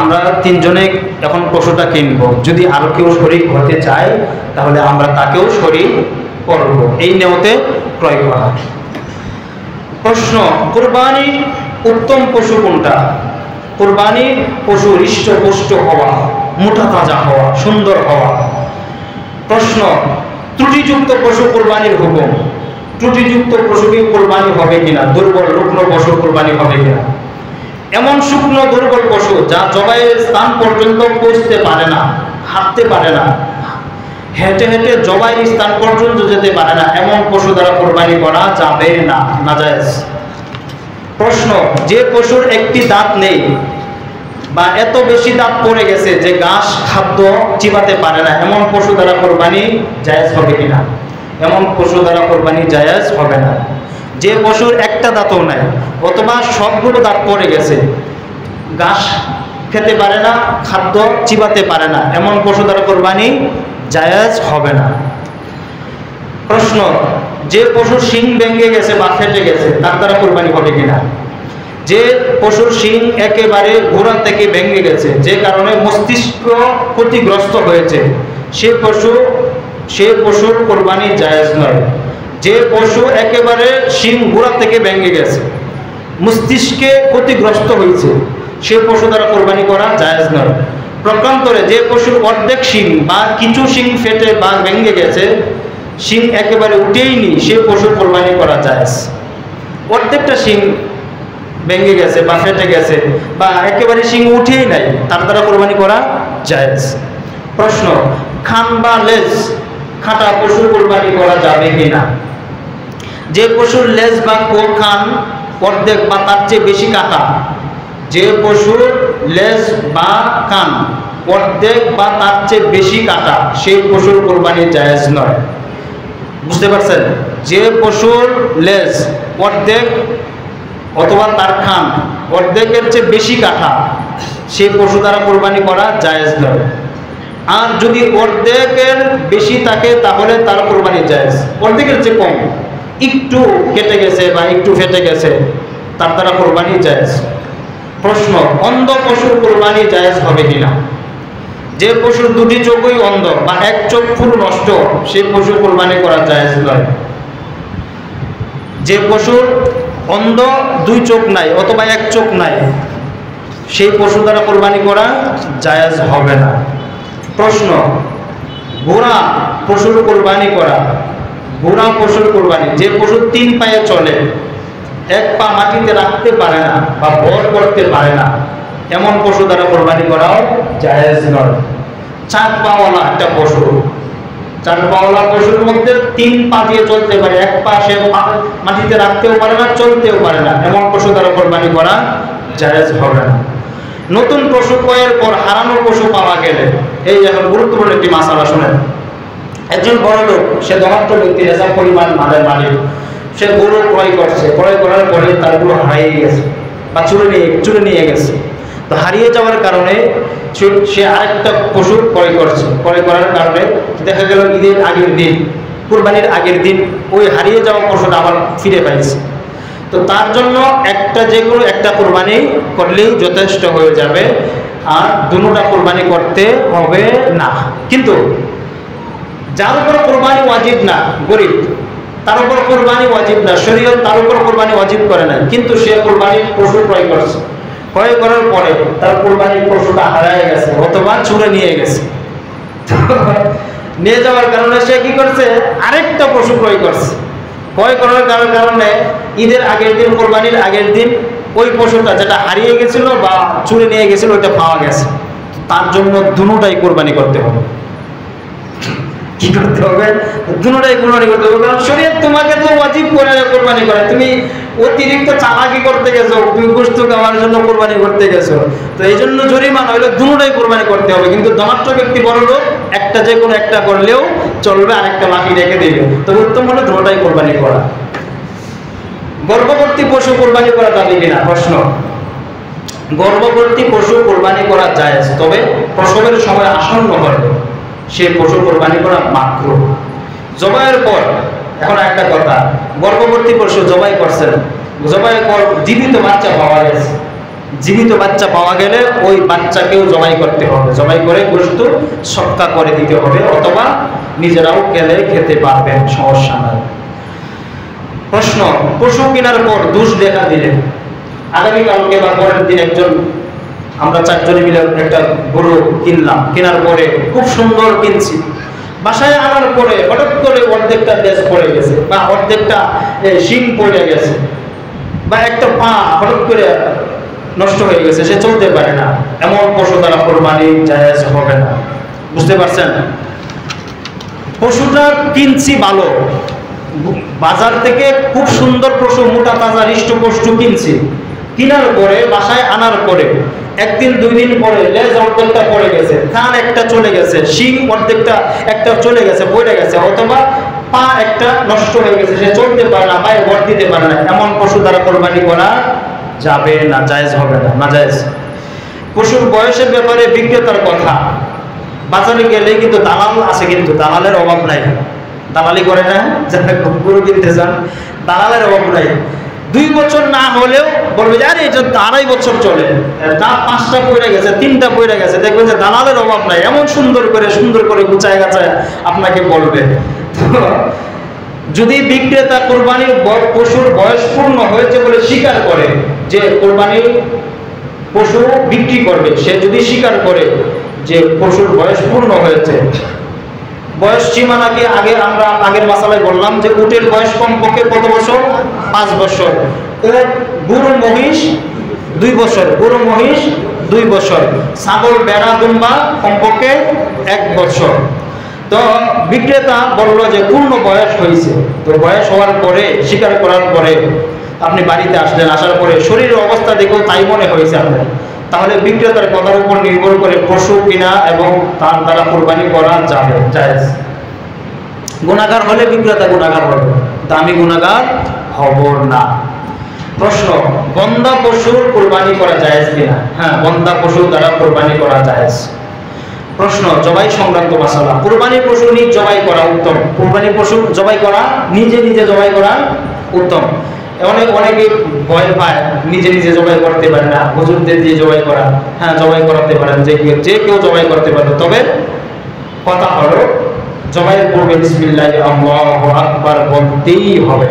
আমরা 3 জনে এখন পশুটা কিনবো, যদি আরো কেউ শরীক হতে চায় তাহলে আমরা তাকেও শরীক করব, এই নিয়তে ক্রয় করা। প্রশ্ন, কুরবানির উত্তম পশু কোনটা? কুরবানির পশু হৃষ্টপুষ্ট হওয়া, মোটা তাজা হওয়া, সুন্দর হওয়া। প্রশ্ন, ত্রুটিযুক্ত পশু কুরবানির হুকুম, ত্রুটিযুক্ত পশু কি কুরবানি হবে কিনা? দুর্বল রুগ্ন পশু কুরবানি হবে কিনা? এমন শুকনো দুর্বল পশু যা জবাইয়ের স্থান পর্যন্ত পৌঁছতে পারে না, হাঁটতে পারে না, হেঁটে হেঁটে জবাইয়ের স্থান পর্যন্ত যেতে পারে না, এমন পশু দ্বারা কোরবানি করা যাবে না, নাজায়েজ। প্রশ্ন, যে পশুর একটি দাঁত নেই বা এত বেশি দাঁত পড়ে গেছে যে ঘাস খাদ্য চিবাতে পারে না, এমন পশু দ্বারা কোরবানি জায়েজ হবে কিনা? এমন পশু দ্বারা কোরবানি জায়েজ হবে না। যে পশুর একটা দাঁতও নাই অথবা সবগুলো দাঁত পড়ে গেছে, ঘাস খেতে পারে না, খাদ্য চিবাতে পারে না, এমন পশু দ্বারা কোরবানি জায়েজ হবে না। প্রশ্ন, যে পশুর শিং ভেঙে গেছে বা ফেটে গেছে তার দ্বারা কোরবানি হবে কিনা? যে পশুর শিং একেবারে গোড়া থেকে ভেঙে গেছে, যে কারণে মস্তিষ্ক ক্ষতিগ্রস্ত হয়েছে, সে পশুর কোরবানি জায়েজ নয়। যে পশু একেবারে শিং গোড়া থেকে ভেঙে গেছে, মস্তিষ্কে ক্ষতিগ্রস্ত হয়েছে, সে পশু দ্বারা কোরবানি করা জায়েজ নয়। প্রকান্তরে যে পশুর অর্ধেক শিং বা কিছু শিং ফেটে বা ভেঙে গেছে, শিং একেবারে উঠেইনি, সে পশুর কোরবানি করা জায়েজ। অর্ধেকটা শিং ভেঙে গেছে বা ফেটে গেছে বা একেবারে শিং উঠেই নাই, তার দ্বারা কোরবানি করা জায়েজ। প্রশ্ন, খান বা লেজ খাটা পশুর কোরবানি করা যাবে কিনা? যে পশুর লেজ বা খান অর্ধেক বা তার চেয়ে বেশি কাটা, যে পশুর লেজ বা কান অর্ধেক বা তার চেয়ে বেশি কাটা, সেই পশুর কোরবানি জায়েজ নয়। বুঝতে পারছেন? যে পশুর লেজ অর্ধেক অথবা তার খান অর্ধেকের চেয়ে বেশি কাটা, সেই পশু দ্বারা কোরবানি করা জায়েজ নয়। আর যদি অর্ধেকের বেশি থাকে তাহলে তার কোরবানি জায়েজ। অর্ধেকের চেয়ে কম, একটু কেটে গেছে বা একটু ফেটে গেছে, তার দ্বারা কোরবানি জায়েজ। প্রশ্ন, অন্ধ পশুর কোরবানি জায়েজ হবে কিনা? যে পশুর 2টি চোখই অন্ধ বা এক চোখ পুরো নষ্ট, সেই পশু কোরবানি করা জায়েজ নয়। যে পশুর অন্ধ 2 চোখ নাই অথবা 1 চোখ নাই, সেই পশু দ্বারা কোরবানি করা জায়েজ হবে না। প্রশ্ন, ঘোড়া পশুর কোরবানি করা, ঘোড়া পশুর কোরবানি, যে পশু 3 পায়ে চলে, 1 পা মাটিতে রাখতে পারে না বা ভর করতে পারে না, এমন পশু দ্বারা কোরবানি করাও জায়েজ নয়। 4 পাওয়ালা একটা পশু, 4 পাওয়ালা পশুর মধ্যে 3 পা দিয়ে চলতে পারে, 1 পা সে মাটিতে রাখতেও পারে না, চলতেও পারে না, এমন পশু দ্বারা কোরবানি করা জায়েজ হবে না। নতুন পশু ক্রয়ের পর হারানো পশু পাওয়া গেলে, এই এখন গুরুত্বপূর্ণ একটি মাসালা শুনেন। একজন বড় লোক, সে ধনাঢ্য ব্যক্তি, এসব পরিমাণ মালের মালিক, সে গরু ক্রয় করছে, ক্রয় করার পরে তার গরু হারিয়ে গেছে বা চুরে নিয়ে গেছে। তো হারিয়ে যাওয়ার কারণে সে আরেকটা পশু ক্রয় করছে, ক্রয় করার কারণে দেখা গেল ঈদের আগের দিন, কুরবানির আগের দিন ওই হারিয়ে যাওয়া পশুটা আবার ফিরে পাইছে। তো তার জন্য যে কোনো একটা কোরবানি করলেই যথেষ্ট হয়ে যাবে, আর দুটোটা কোরবানি করতে হবে না। কিন্তু যার উপর কোরবানি ওয়াজিব না, গরিব, তার উপর কোরবানি ওয়াজিব না, শরীয়ত তার উপর কোরবানি ওয়াজিব করে না, কিন্তু সে কোরবানির পশু ক্রয় করছে, ক্রয় করার পরে তার কোরবানির পশুটা হারিয়ে গেছে অথবা চুরে নিয়ে গেছে। নিয়ে যাওয়ার কারণে সে কি করছে, আরেকটা পশু ক্রয় করছে। ক্রয় করার কারণে ঈদের আগের দিন, কোরবানির আগের দিন ওই পশুটা যেটা হারিয়ে গেছিল বা চুরে নিয়ে গেছিল ওইটা পাওয়া গেছে। তার জন্য দুটোটাই কোরবানি করতে হবে। কি করতে হবে? দুটোটাই কোরবানি করতে হবে, কারণ শরীয়ত তোমাকে তো ওয়াজিব করে কোরবানি করে। তুমি অতিরিক্ত চালাকি করতে গেছো, তুমি গোশত খাওয়ার জন্য কোরবানি করতে গেছো, তো এই জন্য জরিমানা হইলে দুটোটাই কোরবানি করতে হবে। কিন্তু ধনাঢ্য ব্যক্তি, বড় লোক, যে কোনো একটা করলেও চলবে, আরেকটা বাকি রেখে দেবে। তো উত্তম হলো দুটোটাই কোরবানি করা। গর্ভবতী পশু কোরবানি করা যাবে কিনা প্রশ্ন। গর্ভবতী পশু কোরবানি করা যায়, তবে প্রসবের সময় আসন্ন হলে সে পশু কোরবানি করা মাকরুহ। জবাইয়ের পর, এখন একটা কথা, গর্ভবতী পশু জবাই করছেন, জবাইয়ের পর জীবিত বাচ্চা পাওয়া গেছে, জীবিত বাচ্চা পাওয়া গেলে ওই বাচ্চাকেও জবাই করতে হবে, জবাই করে গোশত সৎকা করে দিতে হবে, অথবা নিজেরাও কেলে খেতে পারবেন, সমস্যা নাই। প্রশ্ন, পশু কেনার পর দোষ দেখা দিলে, আগামীকালকে বা পরের দিন আমরা 4 জনে মিলে একটা গরু কিনলাম, কেনার পরে খুব সুন্দর কিনছি, বাসায় আনার পরে হঠাৎ করে অর্ধেকটা দেশ পড়ে গেছে বা অর্ধেকটা শিং পড়ে গেছে বা একটা পা হঠাৎ করে নষ্ট হয়ে গেছে, সে চলতে পারে না, এমন পশু দ্বারা কোরবানি জায়েজ হবে না। বুঝতে পারছেন? পশুটা কিনছি ভালো, বাজার থেকে খুব সুন্দর পশু, মোটা তাজা হৃষ্ট পশু কিনছি, কেনার পরে বাসায় আনার পরে 1 দিন 2 দিন পরে লেজ অর্ধেকটা পড়ে গেছে, কান একটা চলে গেছে, শিং অর্ধেকটা একটা চলে গেছে, পড়ে গেছে, অথবা পা একটা নষ্ট হয়ে গেছে, সে চলতে পারে না, পায়ে ভর দিতে পারে না, এমন পশু দ্বারা কোরবানি করা যাবে না, জায়েজ হবে না, নাজায়েজ। পশুর বয়সের ব্যাপারে বিক্রেতার কথা, বাজারে গেলে কিন্তু দালাল আছে, কিন্তু দালালের অভাব নাই, দালালি করে না যারা গরু কিনতে চান, দালালের অভাব নাই। 2 বছর না হলেও বলবে যে আরে এটা 2.5 বছর চলে, তা 5টা পড়ে গেছে, 3টা পড়ে গেছে, দেখবেন যে দালালের অভাব নাই, এমন সুন্দর করে গুছায় গাছায় আপনাকে বলবে। যদি বিক্রেতা কোরবানির পশুর বয়স পূর্ণ হয়েছে বলে স্বীকার করে যে কোরবানির পশু বিক্রি করবে, সে যদি স্বীকার করে যে পশুর বয়স পূর্ণ হয়েছে, বয়স সীমানাকে আমরা আগের মাসালায় বললাম যে উটের বয়স কমপক্ষে কত বছর? 5 বছর। গরু মহিষ 2 বছর, গরু মহিষ 2 বছর, ছাগল বেড়া দুম্বা কমপক্ষে 1 বছর। তো বিক্রেতা বলল যে পূর্ণ বয়স হয়েছে, তো বয়স হওয়ার পরে, স্বীকার করার পরে আপনি বাড়িতে আসলেন, আসার পরে শরীরের অবস্থা দেখেও তাই মনে হয়েছে আপনার, তাহলে বিক্রেতার কথার উপর নির্ভর করে পশু কিনা এবং তার দ্বারা কোরবানি করা যাবে, জায়েজ। গুনাহগার হলে বিক্রেতা গুনাহগার হবে, দামি গুনাহগার হব না। প্রশ্ন, বন্ধা পশুর কোরবানি করা জায়েজ কিনা? হ্যাঁ, বন্ধা পশু দ্বারা কোরবানি করা জায়েজ। প্রশ্ন, জবাই সংক্রান্ত মাসালা, কোরবানির পশু নিজ জবাই করা উত্তম, কোরবানির পশু জবাই করা, নিজে জবাই করা উত্তম। অনেকে ভয় পায়, নিজে জবাই করতে পারে না, হুজুরদের দিয়ে জবাই করা, হ্যাঁ জবাই করাতে পারেন, যে কেউ জবাই করতে পারে, তবে কথা হলো জবাইয়ের পূর্বে বিসমিল্লাহ আল্লাহু আকবার বলতেই হবে।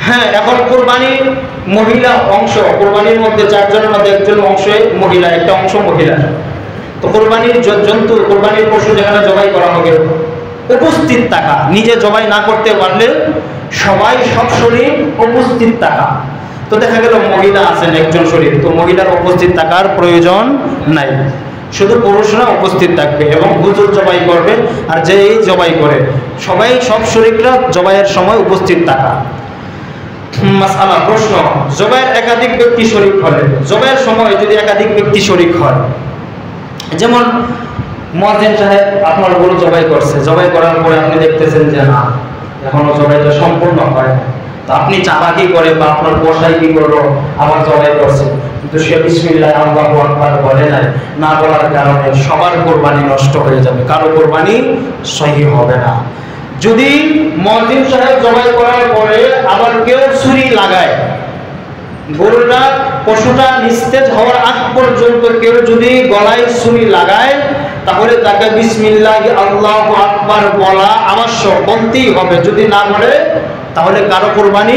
হ্যাঁ, এখন কোরবানির মহিলা অংশ, কোরবানির মধ্যে 4 জনের মধ্যে 1 জন অংশে মহিলা, একটা অংশ মহিলা। তো কোরবানির জন্তু, কোরবানির পশু যেখানে জবাই করা হবে, উপস্থিত থাকা, নিজে জবাই না করতে পারলে সবাই সব শরীর উপস্থিত থাকা। তো দেখা গেল মহিলা আছেন 1 জন শরীর, তো মহিলার উপস্থিত থাকার প্রয়োজন নাই, শুধু পুরুষরা উপস্থিত থাকবে এবং হুজুর জবাই করবে, আর যেই জবাই করে সবাই সব শরীররা জবাইয়ের সময় উপস্থিত থাকা। মাসআলা প্রশ্ন, জবাইয়ের একাধিক ব্যক্তি শরীক হলে, জবাইয়ের সময় যদি একাধিক ব্যক্তি শরীক হয়, যেমন মুয়াজ্জিন সাহেব আপনার গরু জবাই করছে, জবাই করার পরে আপনি দেখতেছেন যে না এখনো জবাইটা সম্পূর্ণ হয় না, তো আপনি চালাকি করে বা আপনার কসাই কি করলো আবার জবাই করছে, কিন্তু সে বিসমিল্লাহ আল্লাহু আকবার বলে নাই, না বলার কারণে সবার কোরবানি নষ্ট হয়ে যাবে, কারো কোরবানি সহিহ হবে না। যদি মুয়াজ্জিন সাহেব জবাই করার পরে আবার কেউ ছুরি লাগায়, গরুটা পশুটা নিস্তেজ হওয়ার আগ পর্যন্ত কেউ যদি গলায় ছুরি লাগায়, তাহলে তাকে বিসমিল্লাহ আল্লাহু আকবার বলা আবশ্যক, বলতেই হবে। যদি না বলে তাহলে কারো কোরবানি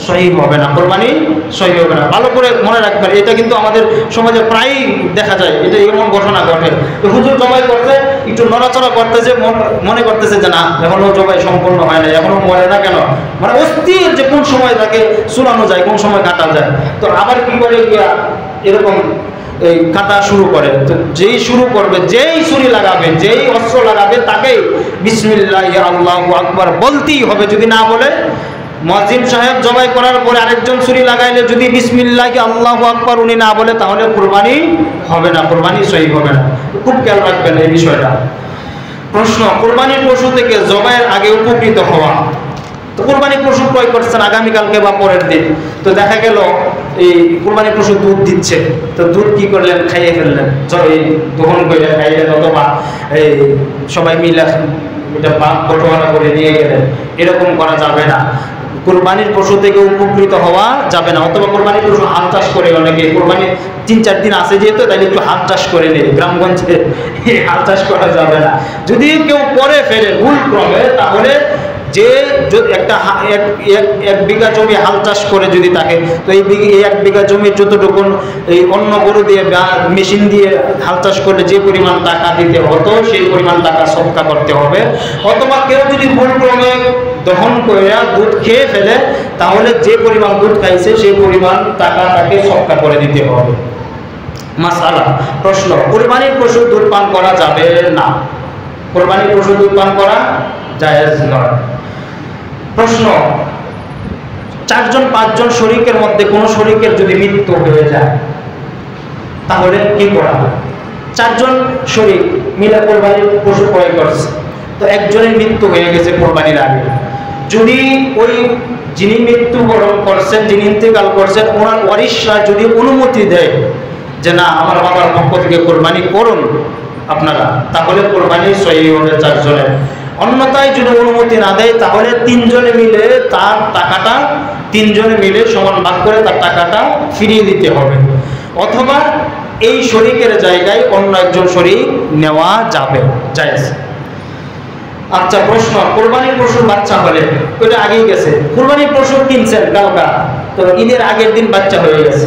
সহিহ হবে না, কোরবানি সহিহ হবে না। ভালো করে মনে রাখবেন, এটা কিন্তু আমাদের সমাজে প্রায়ই দেখা যায়, এটা এমন ঘটনা ঘটে। তো হুজুর জবাই করতে একটু নড়াচড়া করতেছে, মনে করতেছে যে না এখনো জবাই সম্পূর্ণ হয় না, এখনো মরে না কেন, মানে অস্থির যে কোন সময় তাকে চুলানো যায়, কোন সময় কাটা যায়। তো আবার কি করে গিয়া এরকম এই কাটা শুরু করে, তো যেই শুরু করবে, যেই ছুরি লাগাবে, যেই অস্ত্র লাগাবে, তাকে বিসমিল্লাহ আল্লাহু আকবার বলতেই হবে। যদি না বলে, মুয়াজ্জিন সাহেব জবাই করার পরে আরেকজন ছুরি লাগাইলে যদি বিসমিল্লাহ আল্লাহু আকবার উনি না বলে, তাহলে কুরবানি হবে না, কুরবানি সহিহ হবে না। খুব খেয়াল রাখবেন এই বিষয়টা। প্রশ্ন, কুরবানির পশু থেকে জবাইয়ের আগে উপকৃত হওয়া। তো কুরবানির পশু ক্রয় করছেন আগামীকালকে বা পরের দিন, তো দেখা গেল এই কুরবানির পশু দুধ দিচ্ছে, তো দুধ কি করলেন, খাইয়ে ফেললেন, দহন করে খাইলেন, অথবা এই সবাই মিলে এটা বটোয়ারা করে নিয়ে গেলেন, এরকম করা যাবে না। কুরবানির পশু থেকে উপকৃত হওয়া যাবে না। অথবা কুরবানির পশু হাল চাষ করে, অনেকে কুরবানি 3-4 দিন আছে যেহেতু, তাই একটু হাল চাষ করে নেই গ্রামগঞ্জে, হাল চাষ করা যাবে না। যদি কেউ করে ফেলে ভুল ক্রমে, তাহলে যে একটা 1 বিঘা জমি হাল চাষ করে যদি থাকে, তো এই 1 বিঘা জমি যতটুকু এই অন্য গরু দিয়ে বা মেশিন দিয়ে হাল চাষ করলে যে পরিমাণ টাকা দিতে হতো, সেই পরিমাণ টাকা সদকা করতে হবে। অথবা কেউ যদি ভুল ক্রমে দহন করে দুধ খেয়ে ফেলে, তাহলে যে পরিমাণ দুধ খাইছে সেই পরিমাণ টাকা তাকে সদকা করে দিতে হবে। মাসআলা প্রশ্ন, কুরবানির পশু দুধ পান করা যাবে না। কুরবানির পশু দুধ পান করা জায়েজ নয়। প্রশ্ন, 4-5 শরীকের মধ্যে কোন শরীকের যদি মৃত্যু হয়ে যায়, তাহলে কি করা হবে? 4 জন শরীক মিলে কোরবানির পশু ক্রয় করছে, তো একজনের মৃত্যু হয়ে গেছে কোরবানির আগে। যদি ওই যিনি মৃত্যুবরণ করছেন, যিনি ইন্তেকাল করছেন, ওনার ওয়ারিশরা যদি অনুমতি দেয় যে না আমার বাবার পক্ষ থেকে কোরবানি করুন আপনারা, তাহলে কোরবানি সহিহ হবে 4 জনের। অন্যথায় যদি অনুমতি না দেয়, তাহলে 3 জনে মিলে তার টাকাটা, 3 জনে মিলে সমান ভাগ করে তার টাকাটা ফিরিয়ে দিতে হবে। অথবা এই শরীকের জায়গায় অন্য একজন শরীক নেওয়া যাবে, জায়েজ। আচ্ছা প্রশ্ন, কোরবানির পশুর বাচ্চা হলে, ওইটা আগেই গেছে, কোরবানির পশু কিনছেন কালকা, তো ঈদের আগের দিন বাচ্চা হয়ে গেছে,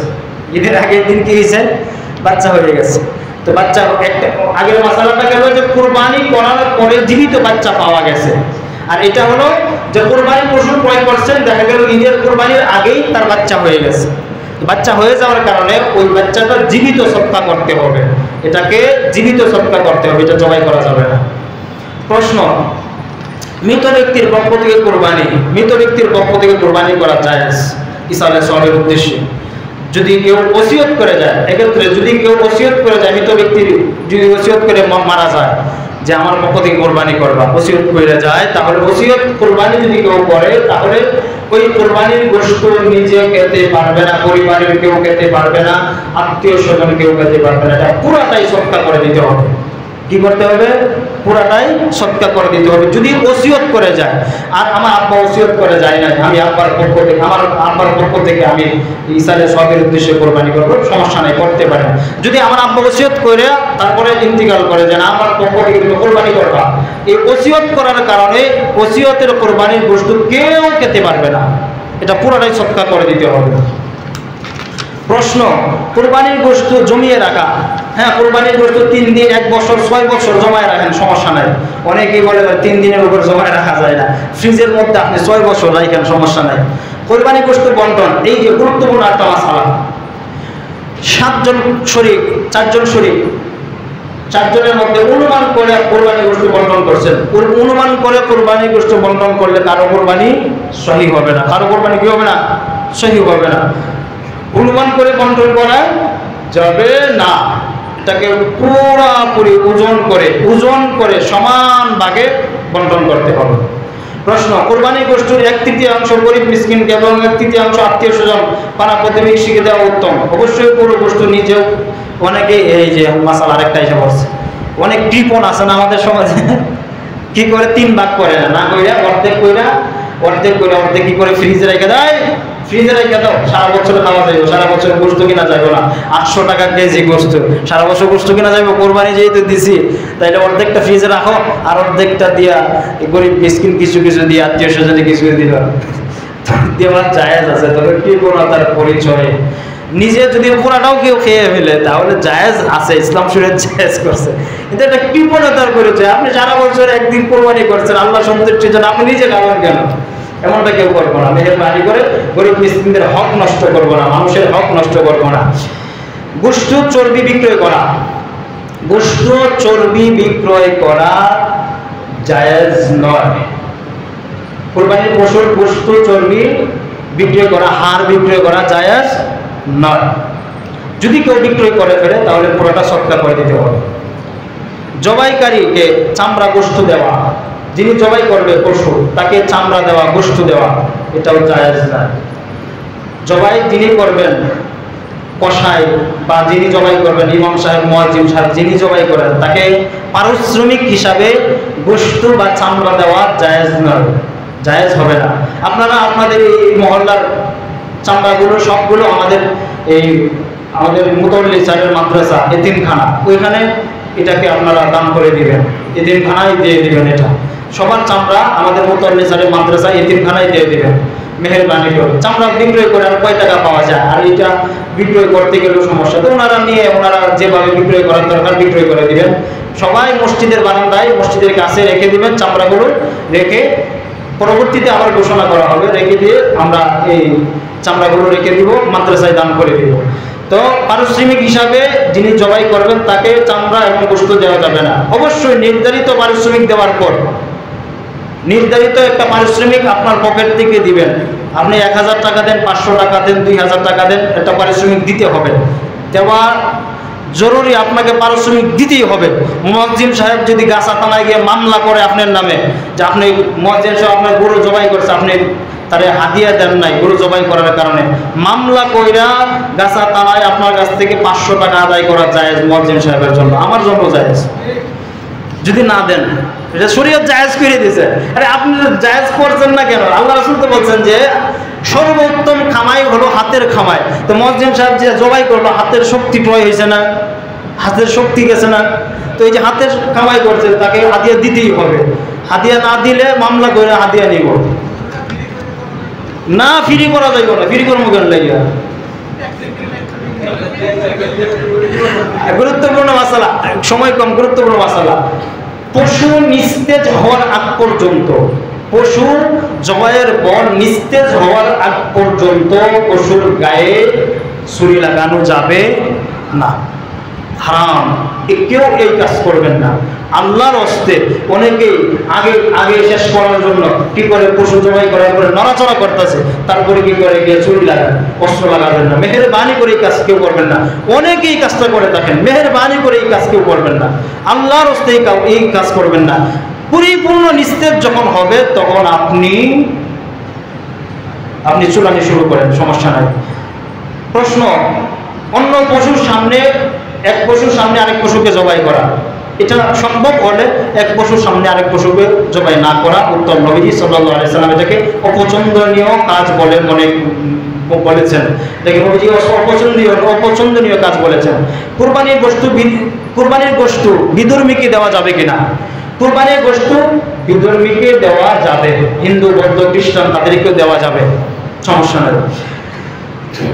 ঈদের আগের দিন কি হয়েছে, বাচ্চা হয়ে গেছে। তো বাচ্চা একটা আগের মাসালাটা গেল যে কুরবানি করার পরে জীবিত বাচ্চা পাওয়া গেছে, আর এটা হলো যে কুরবানি পশু ক্রয় করছেন, দেখা গেল ঈদের কুরবানির আগেই তার বাচ্চা হয়ে গেছে। বাচ্চা হয়ে যাওয়ার কারণে ওই বাচ্চাটা জীবিত সদকা করতে হবে, এটাকে জীবিত সদকা করতে হবে, এটা জবাই করা যাবে না। প্রশ্ন, মৃত ব্যক্তির পক্ষ থেকে কুরবানি, মৃত ব্যক্তির পক্ষ থেকে কুরবানি করা জায়েজ ইসালে সওয়াবের উদ্দেশ্যে। যদি কেউ ওসিয়ত করে যায়, এক্ষেত্রে যদি কেউ ওসিয়ত করে যায়, মৃত ব্যক্তির যদি ওসিয়ত করে মারা যায় যে আমার পক্ষ থেকে কোরবানি করবা, ওসিয়ত করে যায়, তাহলে ওসিয়ত কোরবানি যদি কেউ করে, তাহলে ওই কোরবানির গোশত নিজে খেতে পারবে না, পরিবারের কেউ খেতে পারবে না, আত্মীয় স্বজন কেউ খেতে পারবে না, এটা পুরাটাই সদকা করে দিতে হবে। কি করতে হবে? পুরাটাই সদকা করে দিতে হবে যদি ওসিয়ত করে যায়। আর আমার আব্বা ওসিয়ত করে যায় না, আমি আব্বার পক্ষ থেকে, আমার আব্বার পক্ষ থেকে আমি ইসালে সওয়াবের উদ্দেশ্যে কোরবানি করব, সমস্যা নাই, করতে পারেন। যদি আমার আব্বা ওসিয়ত করে তারপরে ইন্তিকাল করে যে না আমার পক্ষ থেকে কোরবানি করবা, এই ওসিয়ত করার কারণে ওসিয়তের কোরবানির বস্তু কেউ খেতে পারবে না, এটা পুরাটাই সদকা করে দিতে হবে। প্রশ্ন, কোরবানির গোশত জমিয়ে রাখা। হ্যাঁ, কোরবানির গোশত 3 দিন, 1 বছর, 6 বছর জমায় রাখেন, সমস্যা নাই। অনেকেই বলে 3 দিনের উপর জমায় রাখা যায় না, ফ্রিজের মধ্যে আপনি 6 বছর রাখেন, সমস্যা নাই। কোরবানির গোশত বন্টন, এই যে গুরুত্বপূর্ণ একটা মাসালা। 7 জন শরীক, 4 জন শরীক, 4 জনের মধ্যে অনুমান করে কোরবানি গোশত বন্টন করছেন, অনুমান করে কোরবানি গোশত বন্টন করলে কারো কোরবানি সহি হবে না, কারো কোরবানি কি হবে না, সহি হবে না। অনুমান করে বন্টন করা যাবে না, এটাকে পুরোপুরি ওজন করে সমান ভাগে বন্টন করতে হবে। প্রশ্ন, কোরবানি গোশতের 1/3 গরিব মিসকিনকে এবং 1/3 আত্মীয় স্বজন পাড়া প্রতিবেশীকে দেওয়া উত্তম। অবশ্যই পুরো গোশত নিজেও, অনেকে এই যে মাসালা আরেকটা এসে পড়ছে, অনেক টিপন আছে না আমাদের সমাজে, কি করে 3 ভাগ করে না কইরা অর্ধেক কি করে ফ্রিজে রেখে দেয়, সারা বছর খাওয়া যাইব, সারা বছর গোশত কিনা যাইব না, 800 টাকা কেজি গোশত, সারা বছর গোশত কিনা যাইব, কোরবানি যেহেতু দিছি তাইলে অর্ধেকটা ফ্রিজে রাখো আর অর্ধেকটা দিয়া গরিব মিসকিন কিছু দিয়ে আত্মীয় স্বজনে কিছু দিল, দেওয়া জায়েজ আছে। তবে কৃপণতার পরিচয় নিজে যদি পুরাটাও কেউ খেয়ে ফেলে তাহলে জায়েজ আছে, ইসলাম শরীয়ত জায়েজ করছে, কিন্তু এটা কৃপণতার পরিচয়। আপনি সারা বছর একদিন কোরবানি করছেন আল্লাহ সন্তুষ্টির জন্য, আপনি নিজে খাবেন কেন? এমনটা কেউ করবো না। মেহেরবানি করে গরিব মিসকিনদের হক নষ্ট করবো না, মানুষের হক নষ্ট করবো না। গোশত চর্বি বিক্রয় করা জায়েজ নয়। কুরবানির পশুর গোশত চর্বি বিক্রয় করা, হাড় বিক্রয় করা জায়েজ নয়। যদি কেউ বিক্রয় করে ফেলে তাহলে পুরোটা সৎকার করে দিতে হবে। জবাইকারীকে চামড়া গোশত দেওয়া, যিনি জবাই করবে পশু তাকে চামড়া দেওয়া, গোশত দেওয়া, এটাও জায়েজ নয়। জবাই যিনি করবেন কসাই বা যিনি জবাই করবেন ইমাম সাহেব, মুয়াজ্জিন সাহেব, যিনি জবাই করেন তাকে পারিশ্রমিক হিসাবে গোশত বা চামড়া দেওয়া জায়েজ নয়, জায়েজ হবে না। আপনারা আপনাদের এই মহল্লার চামড়াগুলো সবগুলো আমাদের মুতল্লি স্যারের মাদ্রাসা এতিমখানা, ওইখানে এটাকে আপনারা দান করে দিবেন, এতিমখানায় দিয়ে দিবেন। এটা সবার চামড়া আমাদের মুতল্লি স্যারের মাদ্রাসা এতিমখানায় দিয়ে দিবেন মেহেরবানি করে। চামড়া বিক্রয় করে আর কয় টাকা পাওয়া যায়, আর এটা বিক্রয় করতে গেলেও সমস্যা, তো ওনারা যেভাবে বিক্রয় করার দরকার বিক্রয় করে দিবেন। সবাই মসজিদের বারান্দায়, মসজিদের কাছে রেখে দিবেন চামড়াগুলো, রেখে পরবর্তীতে আবার ঘোষণা করা হবে, রেখে দিয়ে আমরা এই চামড়াগুলো রেখে দিব, মাদ্রাসায় দান করে দিব। তো পারিশ্রমিক হিসাবে যিনি জবাই করবেন তাকে চামড়া এবং গোশত দেওয়া যাবে না। অবশ্যই নির্ধারিত পারিশ্রমিক দেওয়ার পর নির্ধারিত একটা পারিশ্রমিক আপনার পকেট থেকে দিবেন। আপনি 1000 টাকা দেন, 500 টাকা দেন, 2000 টাকা দেন, একটা পারিশ্রমিক দিতে হবে, দেওয়া জরুরি, আপনাকে পারিশ্রমিক দিতেই হবে। মুয়াজ্জিন সাহেব যদি গাছা থানায় গিয়ে মামলা করে আপনার নামে যে আপনি মুয়াজ্জিন সাহেব আপনার গরু জবাই করছে, আপনি তারে হাদিয়া দেন নাই গরু জবাই করার কারণে, মামলা কইরা গাছা থানায় আপনার কাছ থেকে 500 টাকা আদায় করা জায়েজ মুয়াজ্জিন সাহেবের জন্য, আমার জন্য জায়েজ। যদি না দেন, এটা শরীয়ত জায়েজ করে দিয়েছে। আরে আপনি জায়েজ করছেন না কেন? আল্লাহ রাসূল তো বলছেন যে সর্বোত্তম খামাই হলো হাতের খামাই। তো মুয়াজ্জিন সাহেব যে জবাই করলো, হাতের শক্তি প্রয়োগ হয়েছে না, হাতের শক্তি গেছে না, তো এই যে হাতের কামাই করছে তাকে হাদিয়া দিতেই হবে। হাদিয়া না দিলে মামলা করে হাদিয়া নিব না, ফ্রি করা যাইব না, ফ্রি কর্ম কেন লাগিয়া। গুরুত্বপূর্ণ মাসালা, সময় কম, গুরুত্বপূর্ণ মাসালা। পশু নিস্তেজ হওয়ার আগ পর্যন্ত, পশু জবাইয়ের পর নিস্তেজ হওয়ার আগ পর্যন্ত পশুর গায়ে ছুরি লাগানো যাবে না, হারাম। কেউ এই কাজ করবেন না। আল্লাহর হস্তে অনেকেই আগে শেষ করার জন্য কি করে পশু জবাই করার পরে নড়াচড়া করতেছে, তারপরে কি করে গিয়ে ছুরি লাগান, অস্ত্র লাগাবেন না। মেহেরবানি করে এই কাজ কেউ করবেন না। অনেকেই কাজটা করে থাকেন, মেহেরবানি করে এই কাজ কেউ করবেন না। আল্লাহর হস্তে এই কাজ করবেন না। পরিপূর্ণ নিস্তেজ যখন হবে তখন আপনি চুলানি শুরু করেন, সমস্যা নাই। প্রশ্ন, অন্য পশুর সামনে, এক পশুর সামনে আরেক পশুকে জবাই করা, এটা সম্ভব হলে এক পশুর সামনে আরেক পশুকে জবাই না করা উত্তম। নবীজি সাল্লাল্লাহু আলাইহি সাল্লাম এটাকে অপছন্দনীয় কাজ বলে বলেছেন। দেখে নবীজি অপছন্দনীয় কাজ বলেছেন। কুরবানির গোশত বিধর্মীকে দেওয়া যাবে কিনা? কুরবানির গোশত বিধর্মীকে দেওয়া যাবে, হিন্দু, বৌদ্ধ, খ্রিস্টান তাদেরকেও দেওয়া যাবে, সমস্যা নেই।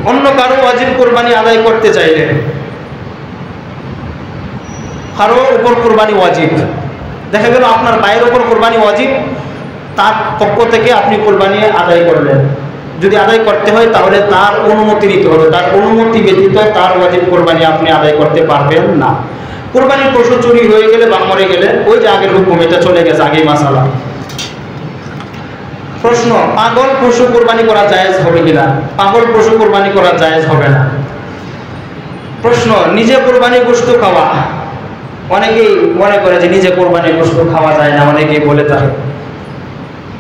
অন্য কারো ওয়াজিব কুরবানি আদায় করতে চাইলে, কারো উপর কুরবানি ওয়াজিব, দেখা গেল আপনার ভাইয়ের উপর কুরবানি ওয়াজিব, তার পক্ষ থেকে আপনি কুরবানি আদায় করলেন। যদি আদায় করতে হয় তাহলে তার অনুমতি নিতে হবে, তার অনুমতি ব্যতীত তার ওয়াজিব কুরবানি আপনি আদায় করতে পারবেন না। কোরবানির পশু চুরি হয়ে গেলে বা মরে গেলে ওই যে আগের হুকুম, এটা চলে গেছে, আগেই মাসালা। প্রশ্ন, পাগল পশু কোরবানি করা জায়েজ হবে কিনা? পাগল পশু কোরবানি করা জায়েজ হবে না। প্রশ্ন, নিজে কোরবানি গোশত খাওয়া, অনেকেই মনে করে যে নিজে কোরবানি গোশত খাওয়া যায় না, অনেকেই বলে থাকে।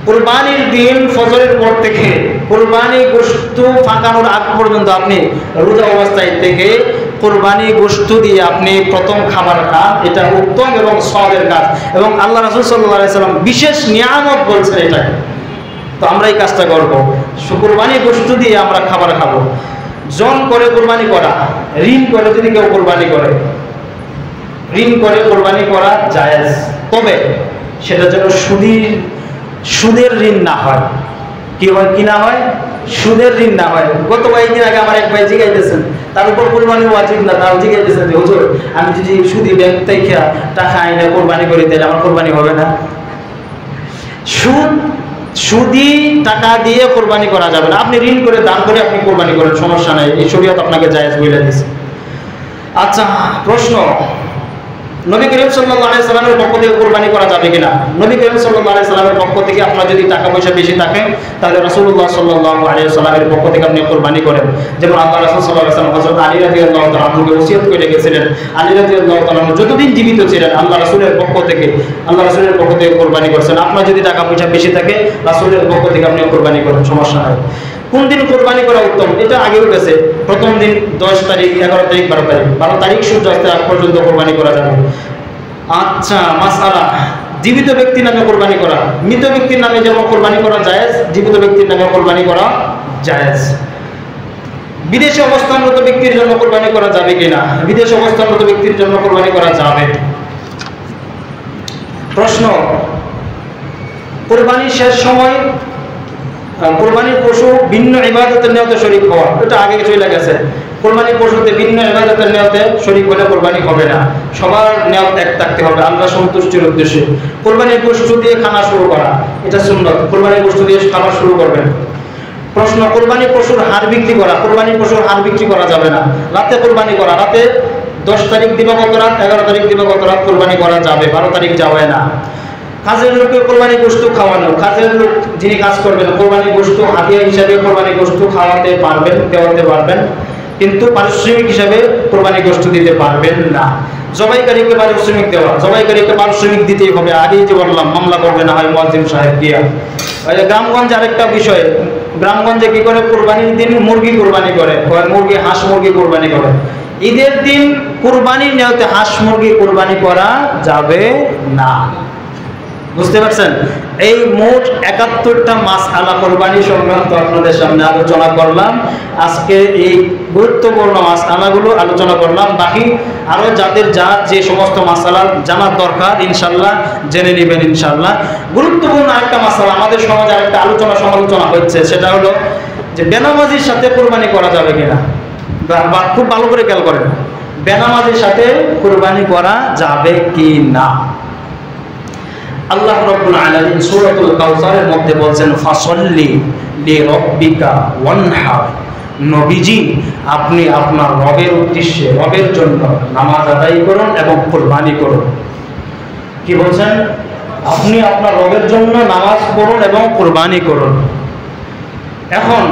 কোরবানির দিন ফজরের পর থেকে কোরবানি গোশত ফাঁকানোর আগ পর্যন্ত আপনি রোজা অবস্থায় থেকে কোরবানি গোশত দিয়ে আপনি প্রথম খাবার খান, এটা উত্তম এবং সওয়াবের কাজ, এবং আল্লাহ রাসূল সাল্লাল্লাহু আলাইহি সাল্লাম বিশেষ নিয়ামত বলছেন এটাকে। তো আমরা এই কাজটা করবো, কোরবানি গোশত দিয়ে আমরা খাবার খাবো। জন করে কোরবানি করা, ঋণ করে যদি কেউ কোরবানি করে, ঋণ করে কোরবানি করা জায়েজ, তবে সেটা যেন সুদের ঋণ না হয়। কি হয়, কি না হয়? সুদের ঋণ না হয়। গত কয়েকদিন আগে আমার এক ভাই জিজ্ঞাসেন, তার উপর কোরবানি ওয়াজিব না, তাও জিজ্ঞাসেন যে হুজুর, আমি যদি সুদি ব্যাংক থেকে টাকা আইনে কোরবানি করি তাহলে আমার কোরবানি হবে না? সুদি টাকা দিয়ে কোরবানি করা যাবে না। আপনি ঋণ করে দান করে আপনি কোরবানি করেন, সমস্যা নাই, এই শরীয়ত আপনাকে জায়েজ বলে দিয়েছে। আচ্ছা, প্রশ্ন, নবী করিম সাল্লাল্লাহু আলাইহি সাল্লামের পক্ষ থেকে কোরবানি করা যাবে কিনা? নবী করিম সাল্লাল্লাহু আলাইহি সাল্লামের পক্ষ থেকে আপনার যদি টাকা পয়সা বেশি থাকে, তাহলে রাসূলুল্লাহ সাল্লাল্লাহু আলাইহি সাল্লামের পক্ষ থেকে আপনি কোরবানি করেন। যেমন আল্লাহ রাসূল সাল্লাল্লাহু আলাইহি সাল্লাম হযরত আলী রাদিয়াল্লাহু তাআলা আনহুকে ওসিয়ত করে গেছিলেন। আলী রাদিয়াল্লাহু তাআলা যতদিন জীবিত ছিলেন আল্লাহ রাসূলের পক্ষ থেকে কোরবানি করেছেন। আপনার যদি টাকা পয়সা বেশি থাকে, রাসূলের পক্ষ থেকে আপনি কোরবানি করেন, সমস্যা নাই। কোন দিন কোরবানি করা উত্তম? এটা আগেও গেছে, প্রথম দিন 10 তারিখ, 11 তারিখ, 12 তারিখ। 12 তারিখ সূর্যাস্তের আগ পর্যন্ত কোরবানি করা যাবে। আচ্ছা, মাসআলা, জীবিত ব্যক্তির নামে কোরবানি করা, মৃত ব্যক্তির নামে যেমন কোরবানি করা জায়েজ, জীবিত ব্যক্তির নামে কোরবানি করা জায়েজ। বিদেশে অবস্থানরত ব্যক্তির জন্য কোরবানি করা যাবে কিনা? বিদেশে অবস্থানরত ব্যক্তির জন্য কোরবানি করা যাবে। প্রশ্ন, কোরবানির শেষ সময় কোরবানির পশু ভিন্ন ইবাদতের নিয়তে শরীক হওয়া, এটা আগে চলে গেছে। কোরবানির পশুতে ভিন্ন ইবাদতের নিয়তে শরীক হলে কোরবানি হবে না, সবার নিয়ত এক থাকতে হবে আল্লাহ সন্তুষ্টির উদ্দেশ্যে। কোরবানির পশু দিয়ে খানা শুরু করা, এটা সুন্নাত, কোরবানির পশু দিয়ে খাবার শুরু করবেন। প্রশ্ন, কোরবানির পশুর হাড় বিক্রি করা, কোরবানির পশুর হাড় বিক্রি করা যাবে না। রাতে কোরবানি করা, রাতে 10 তারিখ দিবাগত রাত, 11 তারিখ দিবাগত রাত কোরবানি করা যাবে, 12 তারিখ যাবে না। কাজের লোককে কোরবানি গোশত খাওয়ানো, কাজের লোক যিনি কাজ করবেন কোরবানি গোশত হাদিয়া হিসাবে কোরবানি গোশত খাওয়াতে পারবেন, দেওয়াতে পারবেন, কিন্তু পারিশ্রমিক হিসাবে কোরবানি গোশত দিতে পারবেন না। জবাইকারীকে পারিশ্রমিক দেওয়া, জবাইকারীকে পারিশ্রমিক দিতেই হবে। আগেই যে বললাম, মামলা করবে না হয় মুয়াজ্জিন সাহেব দিয়া। গ্রামগঞ্জে আরেকটা বিষয়, গ্রামগঞ্জে কি করে কোরবানির দিন মুরগি কোরবানি করে, মুরগি, হাঁস মুরগি কোরবানি করে। ঈদের দিন কোরবানির নিয়তে হাঁস মুরগি কোরবানি করা যাবে না। বুঝতে পারছেন? এই মোট 71টা মাসআলা কোরবানি সংক্রান্ত আপনাদের সামনে আলোচনা করলাম। আজকে এই গুরুত্বপূর্ণ মাসআলাগুলো আলোচনা করলাম। বাকি আরো যাদের যে সমস্ত মাসআলা জানার দরকার ইনশাআল্লাহ জেনে নেবেন ইনশাআল্লাহ। গুরুত্বপূর্ণ আরেকটা মাসআলা আমাদের সমাজে আরেকটা সমালোচনা হচ্ছে, সেটা হলো যে বেনামাজির সাথে কোরবানি করা যাবে কিনা। খুব ভালো করে খেয়াল করেন, বেনামাজির সাথে কোরবানি করা যাবে কি না। আল্লাহ রাব্বুল আলামিন সূরাতুল কাউসারের মধ্যে বলছেন, ফাসাল্লি লিরাব্বিকা ওয়ানহার, নবীজি আপনি আপনার রবের উদ্দেশ্যে, রবের জন্য নামাজ আদায় করুন এবং কুরবানি করুন। কি বলছেন? আপনি আপনার রবের জন্য নামাজ পড়ুন এবং কুরবানি করুন। এখন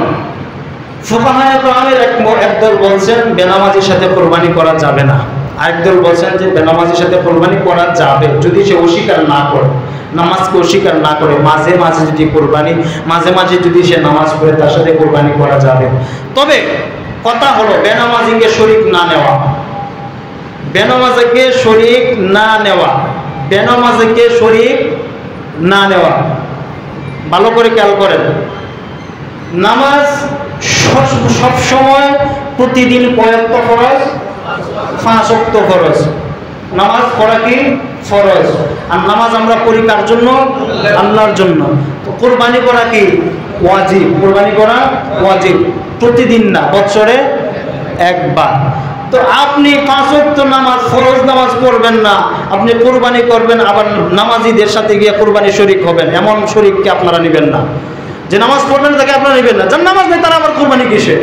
ফুকাহায়ে কেরামের একদল বলছেন বেনামাজির সাথে কুরবানি করা যাবে না, আরেকদল বলছেন যে বেনামাজির সাথে কোরবানি করা যাবে যদি সে অস্বীকার না করে, নামাজকে অস্বীকার না করে, মাঝে মাঝে যদি কোরবানি, মাঝে মাঝে যদি সে নামাজ পড়ে তার সাথে কোরবানি করা যাবে। তবে কথা হলো বেনামাজিকে শরীক না নেওয়া, বেনামাজিকে শরীক না নেওয়া, বেনামাজিকে শরীক না নেওয়া। ভালো করে খেয়াল করেন, নামাজ সব সময় প্রতিদিন কয়েকত ফরজ, 5 ওয়াক্ত ফরজ। নামাজ পড়া কি ফরজ, আর নামাজ আমরা পড়ি কার জন্য? আল্লাহর জন্য। তো কুরবানি করা কি ওয়াজিব, কুরবানি করা ওয়াজিব, প্রতিদিন না, বছরে একবার। তো আপনি 5 ওয়াক্ত নামাজ, ফরজ নামাজ পড়বেন না, আপনি কুরবানি করবেন, আবার নামাজিদের সাথে গিয়ে কুরবানি শরীক হবেন, এমন শরীককে আপনারা নেবেন না। যে নামাজ পড়বেন তাকে আপনারা নেবেন না, যার নামাজ নেই তারা আবার কুরবানি কিসে?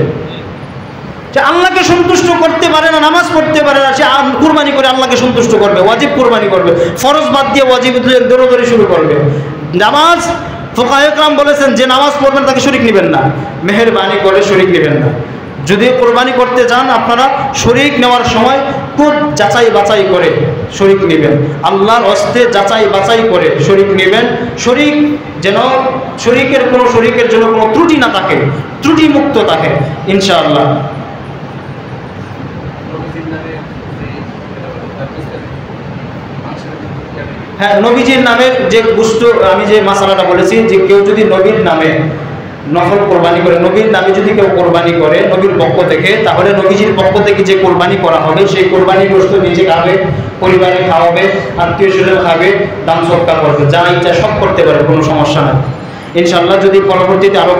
যে আল্লাহকে সন্তুষ্ট করতে পারে না, নামাজ পড়তে পারে না, সে কুরবানি করে আল্লাহকে সন্তুষ্ট করবে, ওয়াজিব কুরবানি করবে, ফরজ বাদ দিয়ে ওয়াজিব দৌড়াদৌড়ি শুরু করবে। নামাজ ফুকাহায়ে কেরাম বলেছেন যে নামাজ পড়বেন তাকে শরীক নেবেন না, মেহেরবানি করে শরীক নেবেন না। যদি কোরবানি করতে চান আপনারা শরীক নেওয়ার সময় খুব যাচাই বাছাই করে শরীক নেবেন, আল্লাহর হস্তে যাচাই বাছাই করে শরীক নেবেন। শরীক যেন শরীকের জন্য কোনো ত্রুটি না থাকে, ত্রুটি মুক্ত থাকে ইনশাআল্লাহ। হ্যাঁ, নবীজির নামের যে বস্তু, আমি যে মাসালাটা বলেছি যে কেউ যদি নবীর নামে নফল কোরবানি করে, নবীর নামে যদি কেউ কোরবানি করে নবীর পক্ষ থেকে, তাহলে নবীজির পক্ষ থেকে যে কোরবানি করা হবে সেই কোরবানি বস্তু নিজে খাবে, পরিবারে খাওয়াবে, আত্মীয় স্বজন খাবে, দান সৎকার করবে, যা ইচ্ছা সব করতে পারে, কোনো সমস্যা নাই ইনশাআল্লাহ। যদি পরবর্তীতে আরো